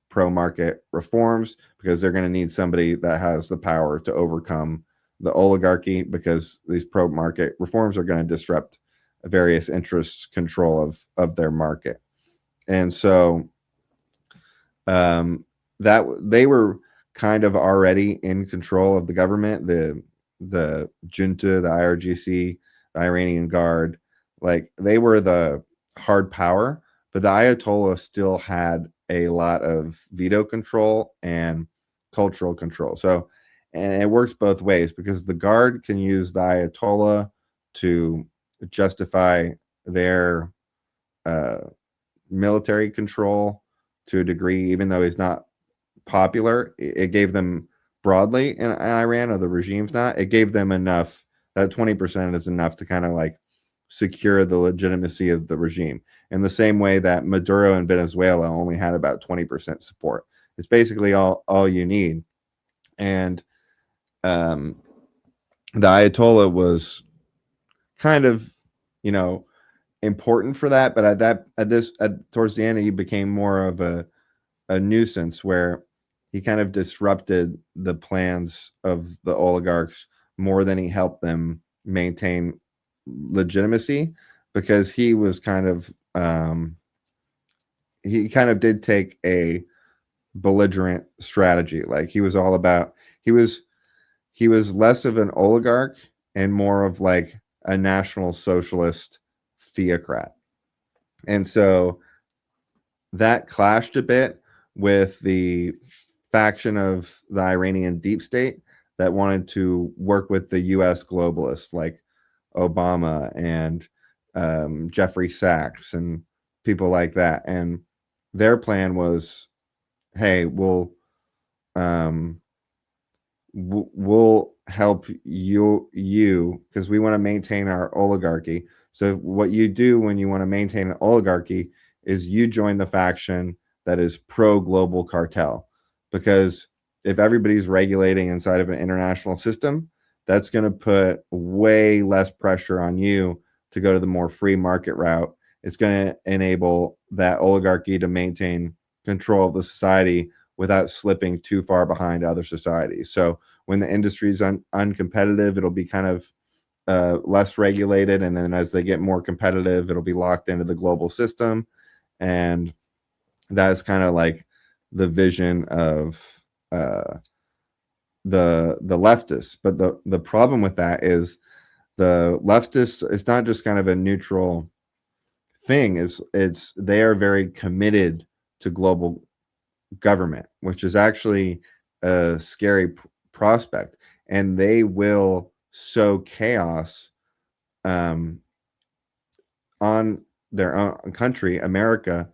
pro-market reforms, because they're going to need somebody that has the power to overcome the oligarchy, because these pro-market reforms are going to disrupt various interests' control of their market. And so that they were kind of already in control of the government, the junta, the IRGC, the Iranian Guard, like they were the hard power, but the Ayatollah still had a lot of veto control and cultural control. So, and it works both ways, because the Guard can use the Ayatollah to justify their military control to a degree, even though he's not popular. It gave them broadly in Iran, or the regime's not, it gave them enough, that 20% is enough to kind of like secure the legitimacy of the regime, in the same way that Maduro in Venezuela only had about 20% support. It's basically all you need. And the Ayatollah was kind of, important for that, but towards the end, he became more of a nuisance, where he kind of disrupted the plans of the oligarchs more than he helped them maintain legitimacy, because he was kind of he kind of did take a belligerent strategy. Like he was less of an oligarch and more of like a national socialist theocrat. And so that clashed a bit with the faction of the Iranian deep state that wanted to work with the US globalists like Obama and Jeffrey Sachs and people like that. And their plan was, hey, we'll help you because we want to maintain our oligarchy. So what you do when you want to maintain an oligarchy is you join the faction that is pro global cartel, because if everybody's regulating inside of an international system, that's going to put way less pressure on you to go to the more free market route. It's going to enable that oligarchy to maintain control of the society without slipping too far behind other societies. So when the industry is uncompetitive, it'll be kind of less regulated. And then as they get more competitive, it'll be locked into the global system. And that's kind of like the vision of the leftists. But the problem with that is the leftists, it's not just kind of a neutral thing, it's they are very committed to global government, which is actually a scary prospect, and they will sow chaos on their own country, America,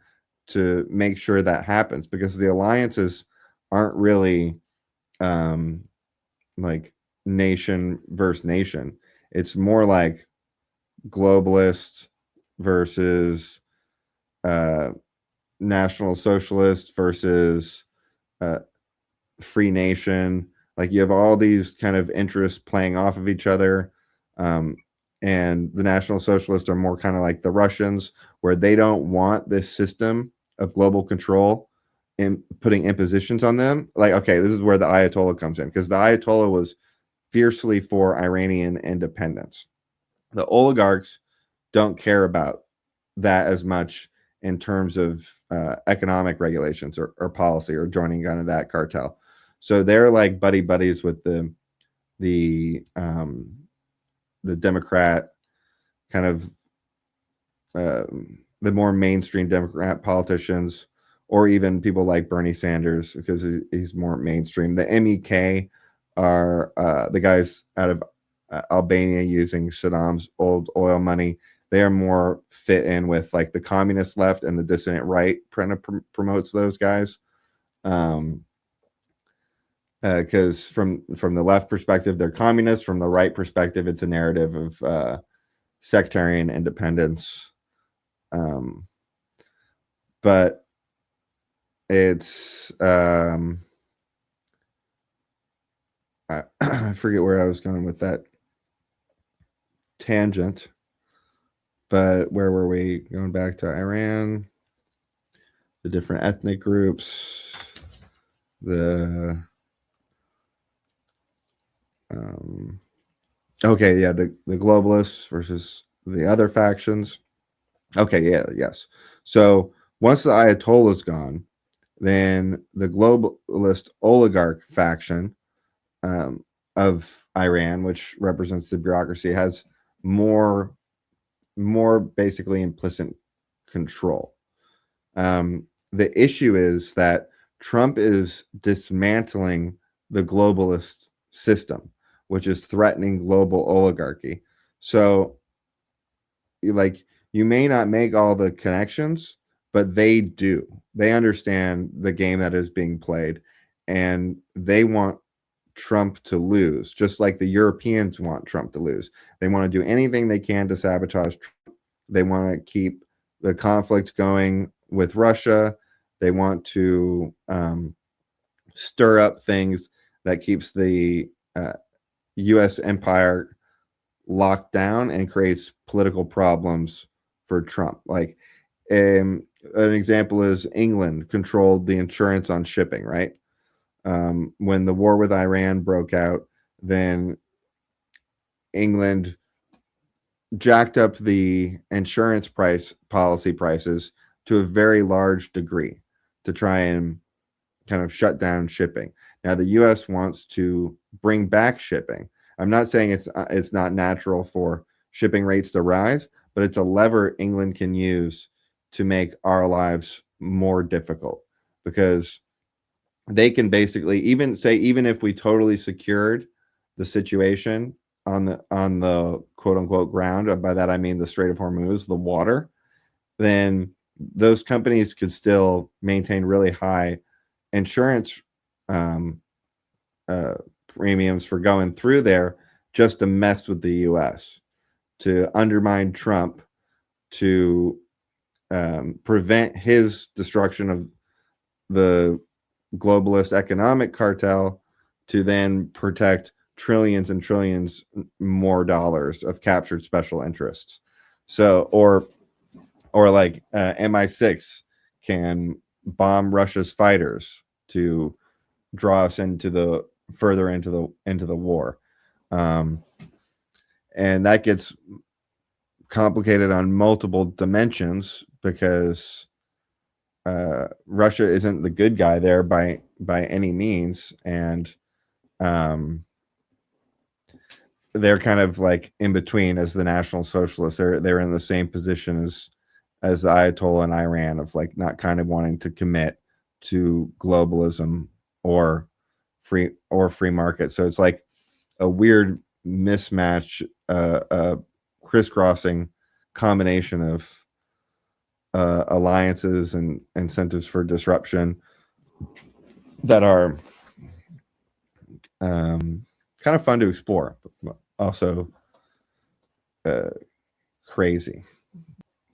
to make sure that happens, because the alliances aren't really like nation versus nation. It's more like globalists versus national socialist versus free nation. Like you have all these kind of interests playing off of each other. And the National Socialists are more kind of like the Russians, where they don't want this system of global control and putting impositions on them. Like, okay, this is where the Ayatollah comes in, because the Ayatollah was fiercely for Iranian independence. The oligarchs don't care about that as much in terms of economic regulations or policy or joining kind of that cartel. So they're like buddy buddies with the Democrat kind of the more mainstream Democrat politicians, or even people like Bernie Sanders, because he's more mainstream. The MEK are the guys out of Albania using Saddam's old oil money. They are more fit in with like the communist left, and the dissident right promotes those guys. Because from the left perspective, they're communists. From the right perspective, it's a narrative of sectarian independence. But it's I forget where I was going with that tangent. But where were we? Going back to Iran, the different ethnic groups, the okay, yeah, the globalists versus the other factions. Okay, yeah, yes. So once the Ayatollah's gone, then the globalist oligarch faction of Iran, which represents the bureaucracy, has more basically implicit control. The issue is that Trump is dismantling the globalist system, which is threatening global oligarchy. So, like, you may not make all the connections, but they do. They understand the game that is being played, and they want Trump to lose, just like the Europeans want Trump to lose. They want to do anything they can to sabotage Trump. They want to keep the conflict going with Russia. They want to stir up things that keeps the U.S. empire locked down and creates political problems for Trump. Like an example is England controlled the insurance on shipping, right? When the war with Iran broke out, then England jacked up the insurance policy prices to a very large degree to try and kind of shut down shipping. Now the U.S. wants to bring back shipping. I'm not saying it's not natural for shipping rates to rise, but it's a lever England can use to make our lives more difficult, because they can basically even if we totally secured the situation on the quote unquote ground, by that I mean the Strait of Hormuz, the water, then those companies could still maintain really high insurance premiums for going through there just to mess with the US, to undermine Trump, to prevent his destruction of the globalist economic cartel, to then protect trillions and trillions more dollars of captured special interests. So, or like MI6 can bomb Russia's fighters to draw us into the further into the war, and that gets complicated on multiple dimensions because Russia isn't the good guy there by any means, and they're kind of like in between as the National Socialists. They're in the same position as the Ayatollah in Iran, of like not kind of wanting to commit to globalism or free market. So it's like a weird mismatch, crisscrossing combination of alliances and incentives for disruption that are kind of fun to explore, but also crazy.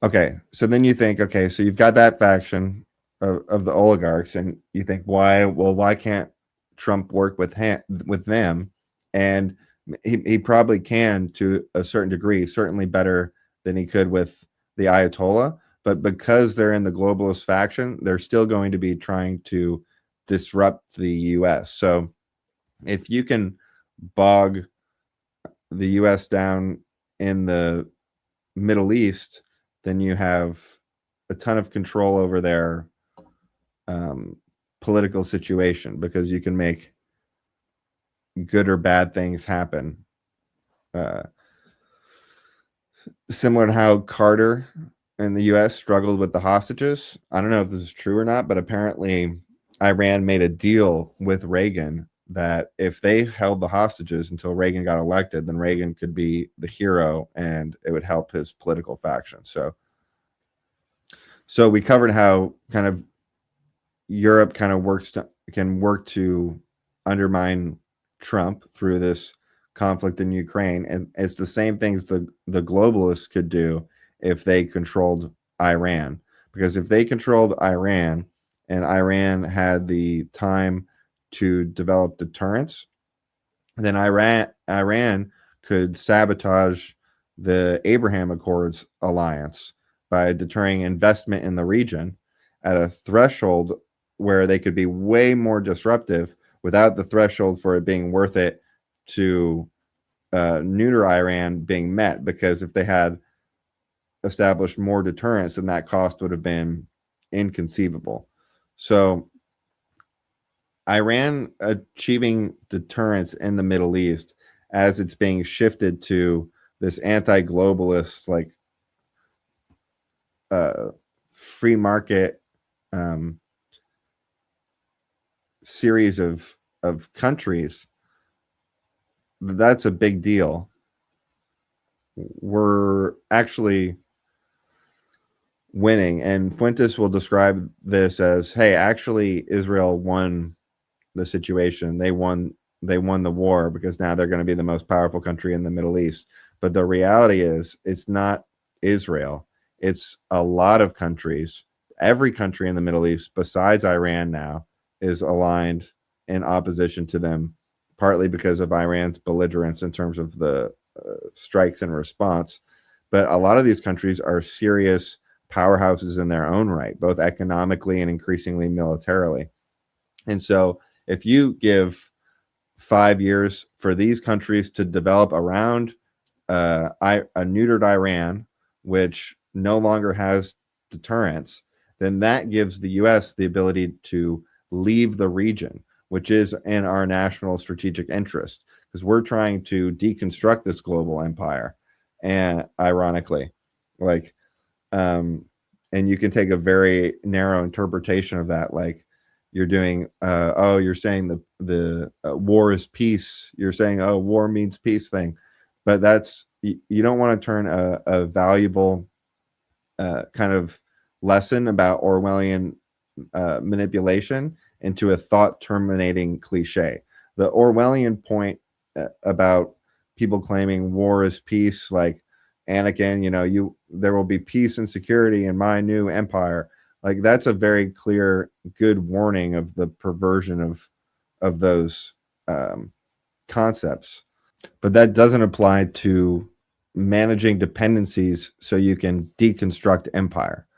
Okay, so then you think, okay, so you've got that faction of the oligarchs, and you think, why can't Trump work with them? And he probably can to a certain degree, certainly better than he could with the Ayatollah. But because they're in the globalist faction, they're still going to be trying to disrupt the US. So if you can bog the US down in the Middle East, then you have a ton of control over their political situation, because you can make good or bad things happen. Similar to how Carter in the US struggled with the hostages. I don't know if this is true or not, but apparently Iran made a deal with Reagan that if they held the hostages until Reagan got elected, then Reagan could be the hero and it would help his political faction. So we covered how kind of Europe kind of can work to undermine Trump through this conflict in Ukraine, and it's the same things the globalists could do if they controlled Iran. Because if they controlled Iran and Iran had the time to develop deterrence, then Iran could sabotage the Abraham Accords alliance by deterring investment in the region at a threshold where they could be way more disruptive without the threshold for it being worth it to neuter Iran being met. Because if they had established more deterrence, then that cost would have been inconceivable. So Iran achieving deterrence in the Middle East, as it's being shifted to this anti-globalist, like free market series of countries, that's a big deal. We're actually winning, and Fuentes will describe this as, hey, actually Israel won the situation. They won the war, because now they're going to be the most powerful country in the Middle East. But the reality is, it's not Israel. It's a lot of countries. Every country in the Middle East besides Iran now is aligned in opposition to them, partly because of Iran's belligerence in terms of the strikes and response. But a lot of these countries are serious powerhouses in their own right, both economically and increasingly militarily. And so if you give 5 years for these countries to develop around a neutered Iran, which no longer has deterrence, then that gives the US the ability to leave the region, which is in our national strategic interest, because we're trying to deconstruct this global empire. And ironically, and you can take a very narrow interpretation of that, like you're doing oh, you're saying the war is peace, you're saying, oh, war means peace thing. But that's, you don't want to turn a valuable kind of lesson about Orwellian manipulation into a thought terminating cliche. The Orwellian point about people claiming war is peace, like Anakin, there will be peace and security in my new empire. Like, that's a very clear, good warning of the perversion of those concepts. But that doesn't apply to managing dependencies so you can deconstruct empire,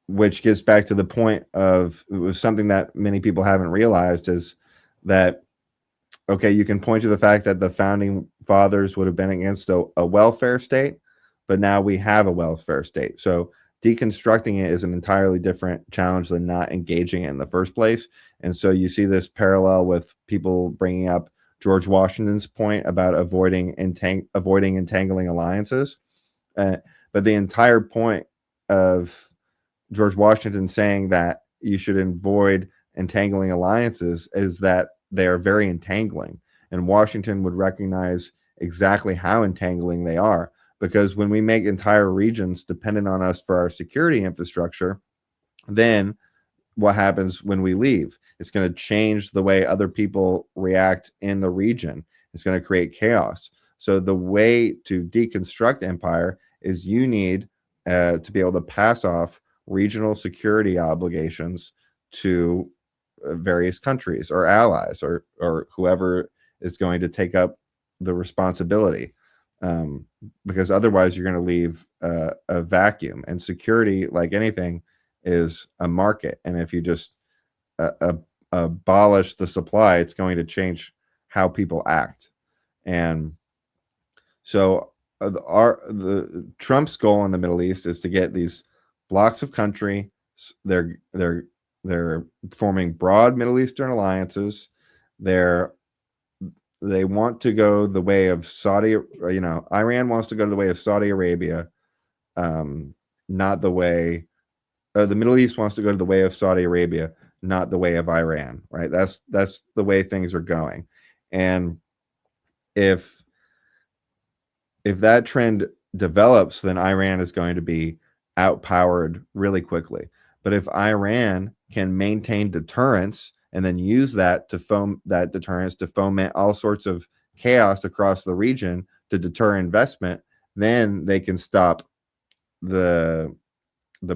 which gets back to the point of something that many people haven't realized, is that, okay, you can point to the fact that the founding fathers would have been against a welfare state, but now we have a welfare state. So deconstructing it is an entirely different challenge than not engaging it in the first place. And so you see this parallel with people bringing up George Washington's point about avoiding entangling alliances. But the entire point of George Washington saying that you should avoid entangling alliances is that they are very entangling. And Washington would recognize exactly how entangling they are, because when we make entire regions dependent on us for our security infrastructure, then what happens when we leave? It's going to change the way other people react in the region. It's going to create chaos. So the way to deconstruct empire is you need to be able to pass off regional security obligations to various countries or allies or whoever is going to take up the responsibility, because otherwise you're going to leave a vacuum. And security, like anything, is a market, and if you just abolish the supply, it's going to change how people act. And so the Trump's goal in the Middle East is to get these blocks of country. They're forming broad Middle Eastern alliances. They want to go the way of Saudi. Iran wants to go the way of Saudi Arabia, not the way. The Middle East wants to go to the way of Saudi Arabia, not the way of Iran. Right? That's the way things are going. And if that trend develops, then Iran is going to be outpowered really quickly. But if Iran can maintain deterrence and then use that deterrence to foment all sorts of chaos across the region to deter investment, then they can stop the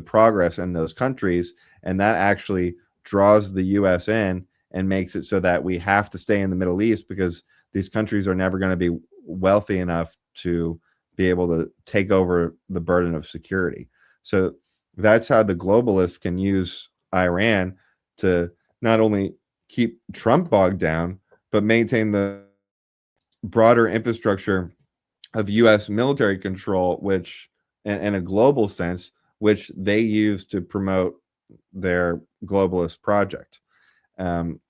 progress in those countries, and that actually draws the US in and makes it so that we have to stay in the Middle East, because these countries are never going to be wealthy enough to be able to take over the burden of security. So that's how the globalists can use Iran to not only keep Trump bogged down, but maintain the broader infrastructure of US military control, which, in a global sense, which they use to promote their globalist project.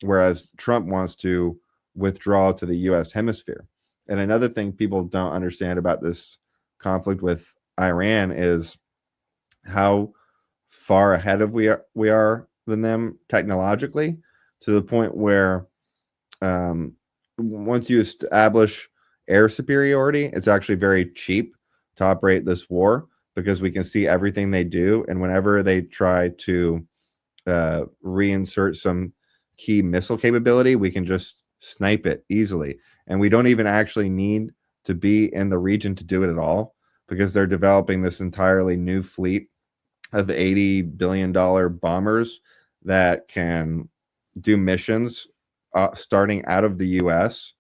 Whereas Trump wants to withdraw to the US hemisphere. And another thing people don't understand about this conflict with Iran is how far ahead of we are than them technologically, to the point where once you establish air superiority, it's actually very cheap to operate this war, because we can see everything they do. And whenever they try to reinsert some key missile capability, we can just snipe it easily. And we don't even actually need to be in the region to do it at all, because they're developing this entirely new fleet of $80 billion bombers that can do missions starting out of the US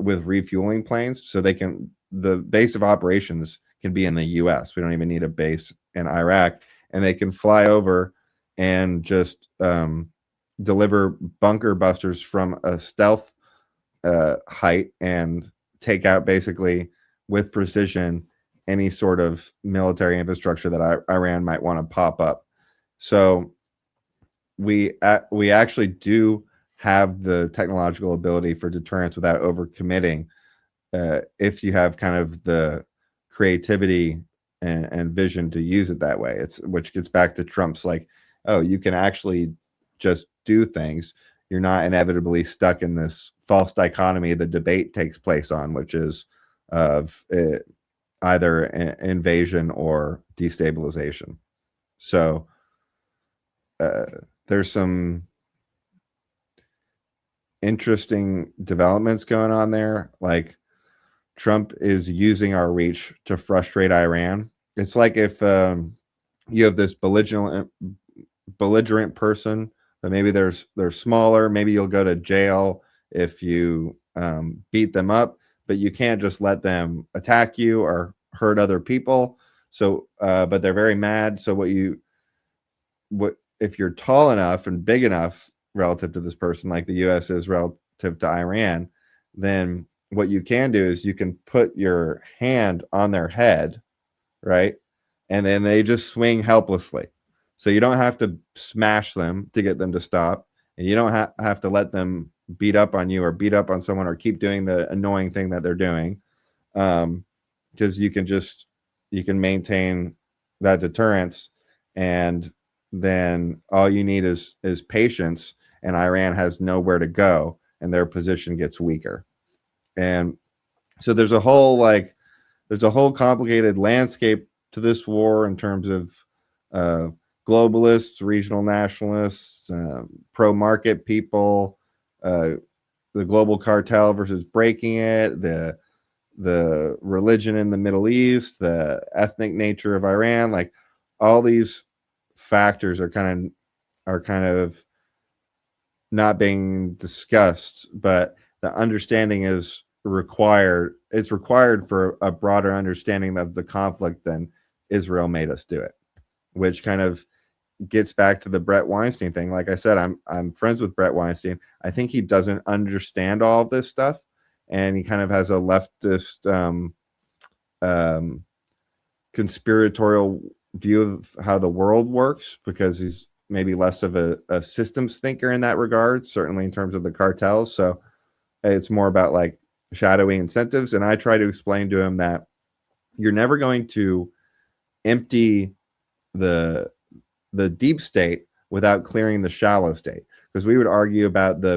with refueling planes. So the base of operations can be in the US. We don't even need a base in Iraq. And they can fly over and just deliver bunker busters from a stealth height and take out, basically with precision, any sort of military infrastructure that Iran might want to pop up. So we actually do have the technological ability for deterrence without overcommitting, if you have kind of the creativity and vision to use it that way. Which gets back to Trump's, like, oh, you can actually just do things, you're not inevitably stuck in this false dichotomy the debate takes place on, which is of either invasion or destabilization. So there's some interesting developments going on there. Like Trump is using our reach to frustrate Iran. It's like if you have this belligerent person, but maybe they're smaller. Maybe you'll go to jail if you beat them up, but you can't just let them attack you or hurt other people. So, but they're very mad. So what if you're tall enough and big enough relative to this person, like the U.S. is relative to Iran, then what you can do is you can put your hand on their head, right? And then they just swing helplessly. So you don't have to smash them to get them to stop. And you don't have to let them beat up on you or beat up on someone or keep doing the annoying thing that they're doing. Because you can maintain that deterrence, and then all you need is patience, and Iran has nowhere to go and their position gets weaker. And so there's a whole complicated landscape to this war in terms of globalists, regional nationalists, pro-market people, the global cartel versus breaking it, the religion in the Middle East, the ethnic nature of Iran. Like all these factors are kind of not being discussed, but the understanding is required. It's required for a broader understanding of the conflict than Israel made us do it, which kind of gets back to the Brett Weinstein thing. Like I said, I'm friends with Brett Weinstein. I think he doesn't understand all of this stuff, and he kind of has a leftist conspiratorial view of how the world works, because he's maybe less of a systems thinker in that regard, certainly in terms of the cartels. So it's more about like shadowy incentives. And I try to explain to him that you're never going to empty the deep state without clearing the shallow state. Because we would argue about we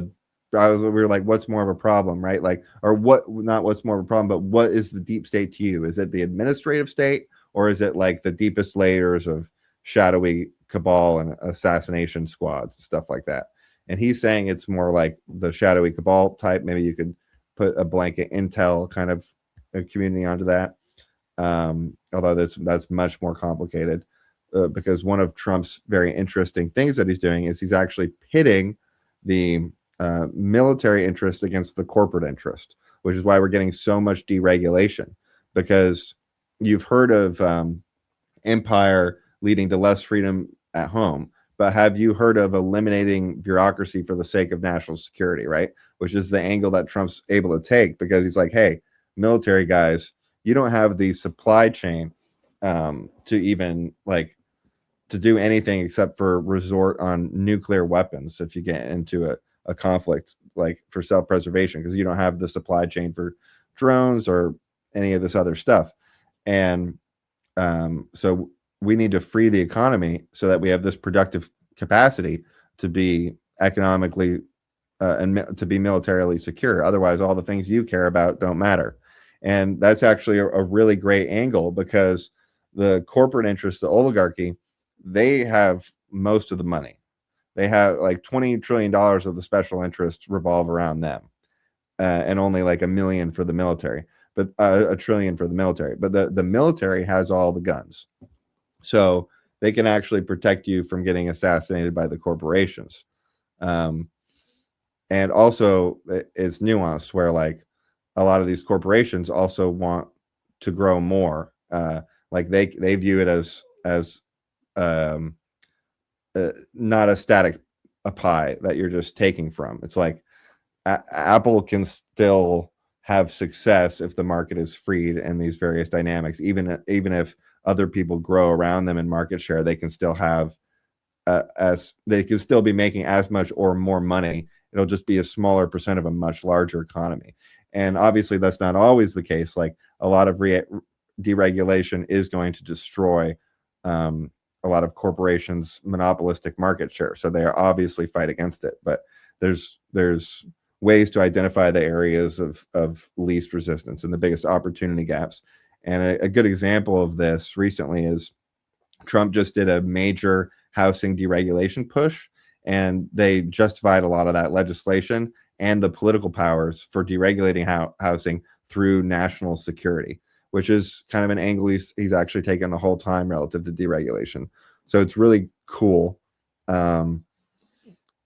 were like, what's more of a problem, right? Like, or what, not what's more of a problem, but what is the deep state to you? Is it the administrative state, or is it like the deepest layers of shadowy cabal and assassination squads, stuff like that? And he's saying it's more like the shadowy cabal type. Maybe you could put a blanket intel kind of a community onto that. Although that's much more complicated, because one of Trump's very interesting things that he's doing is he's actually pitting the military interest against the corporate interest, which is why we're getting so much deregulation. Because you've heard of empire leading to less freedom at home, but have you heard of eliminating bureaucracy for the sake of national security, right? Which is the angle that Trump's able to take, because he's like, hey, military guys, you don't have the supply chain to even like to do anything except for resort on nuclear weapons if you get into a conflict, like for self-preservation, because you don't have the supply chain for drones or any of this other stuff. And so we need to free the economy so that we have this productive capacity to be economically and to be militarily secure. Otherwise, all the things you care about don't matter. And that's actually a really great angle, because the corporate interests, the oligarchy, they have most of the money. They have like $20 trillion of the special interests revolve around them, and only like $1 million for the military, but $1 trillion for the military. But the military has all the guns, so they can actually protect you from getting assassinated by the corporations. And also, it's nuanced where like a lot of these corporations also want to grow more. Like they view it as not a static pie that you're just taking from. It's like Apple can still have success if the market is freed and these various dynamics. Even if other people grow around them in market share, they can still have as they can still be making as much or more money. It'll just be a smaller percent of a much larger economy. And obviously that's not always the case. Like a lot of deregulation is going to destroy a lot of corporations' monopolistic market share. So they obviously fight against it. But there's ways to identify the areas of least resistance and the biggest opportunity gaps. And a good example of this recently is Trump just did a major housing deregulation push, and they justified a lot of that legislation and the political powers for deregulating housing through national security, which is kind of an angle he's actually taken the whole time relative to deregulation. So it's really cool. And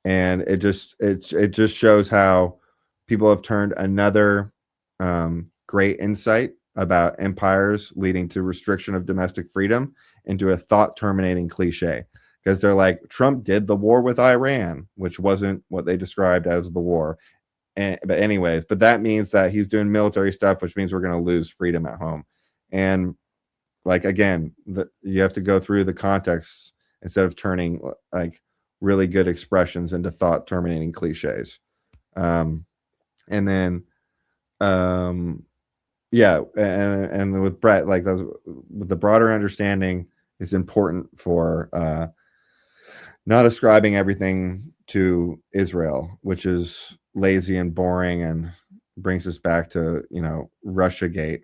it just shows how people have turned another great insight about empires leading to restriction of domestic freedom into a thought terminating cliche, because they're like, Trump did the war with Iran, which wasn't what they described as the war. But anyways, but that means that he's doing military stuff, which means we're going to lose freedom at home. And like, again, you have to go through the context instead of turning like really good expressions into thought terminating cliches. And then yeah, and with Brett, like with the broader understanding is important for not ascribing everything to Israel, which is lazy and boring and brings us back to, Russiagate,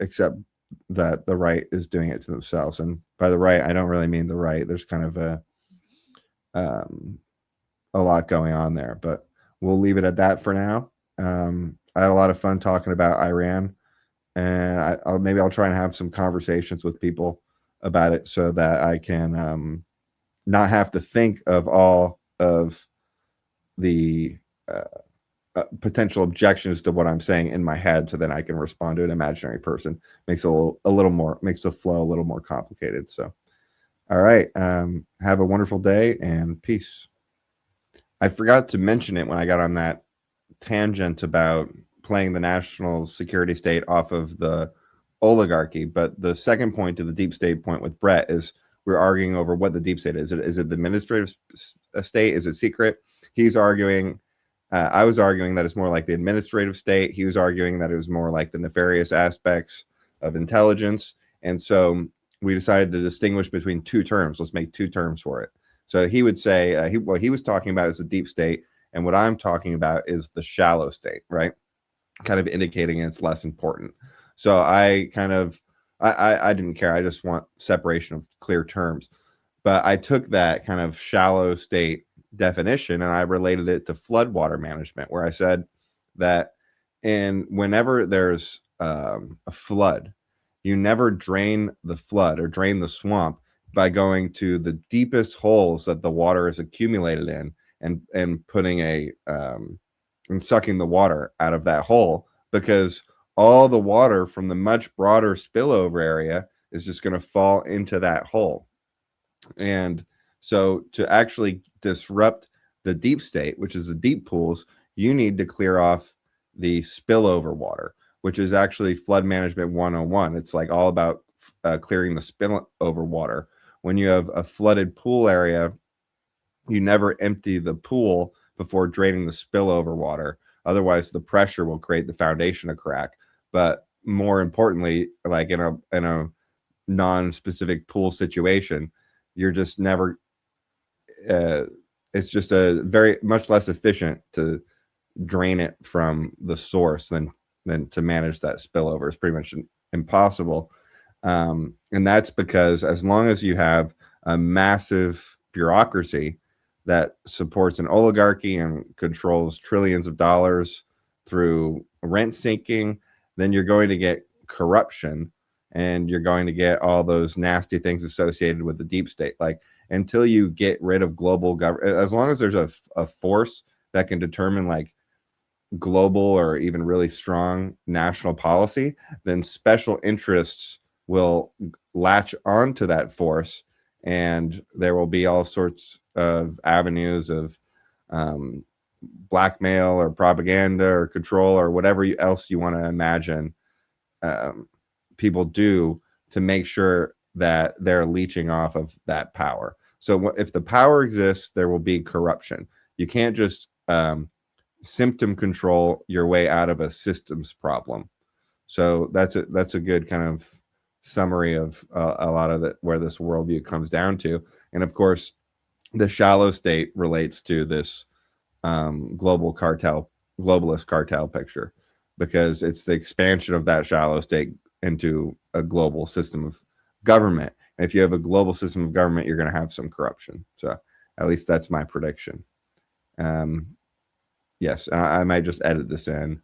except that the right is doing it to themselves. And by the right, I don't really mean the right. There's kind of a lot going on there, but we'll leave it at that for now. I had a lot of fun talking about Iran, and maybe I'll try and have some conversations with people about it so that I can not have to think of all of the potential objections to what I'm saying in my head, so then I can respond to an imaginary person. Makes it makes the flow a little more complicated. So, all right, have a wonderful day and peace. I forgot to mention it when I got on that tangent about playing the national security state off of the oligarchy, but the second point to the deep state point with Brett is we're arguing over what the deep state is. Is it the administrative state? Is it secret? He's arguing. I was arguing that it's more like the administrative state. He was arguing that it was more like the nefarious aspects of intelligence. And so we decided to distinguish between two terms. Let's make two terms for it. So he would say what he was talking about is the deep state, and what I'm talking about is the shallow state, right? Kind of indicating it's less important. So I didn't care. I just want separation of clear terms. But I took that kind of shallow state definition and I related it to floodwater management, where I said that whenever there's a flood, you never drain the flood or drain the swamp by going to the deepest holes that the water is accumulated in and putting and sucking the water out of that hole, because all the water from the much broader spillover area is just going to fall into that hole. And so to actually disrupt the deep state, which is the deep pools, you need to clear off the spillover water, which is actually flood management 101. It's like all about clearing the spillover water. When you have a flooded pool area, you never empty the pool before draining the spillover water. Otherwise, the pressure will create the foundation to crack. But more importantly, like in a non-specific pool situation, you're just never. It's just a very much less efficient to drain it from the source than to manage that spillover. It's pretty much impossible. And that's because as long as you have a massive bureaucracy that supports an oligarchy and controls trillions of dollars through rent sinking, then you're going to get corruption and you're going to get all those nasty things associated with the deep state. Like, until you get rid of global government, as long as there's a force that can determine like global or even really strong national policy, then special interests will latch onto that force, and there will be all sorts of avenues of blackmail or propaganda or control or whatever else you want to imagine people do to make sure that they're leeching off of that power. So if the power exists, there will be corruption. You can't just symptom control your way out of a systems problem. So that's a good kind of summary of a lot of where this worldview comes down to. And of course, the shallow state relates to this globalist cartel picture, because it's the expansion of that shallow state into a global system of government. And if you have a global system of government, you're going to have some corruption. So at least that's my prediction. Yes, I might just edit this in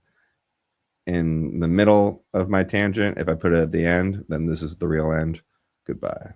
the middle of my tangent. If I put it at the end, then this is the real end. Goodbye.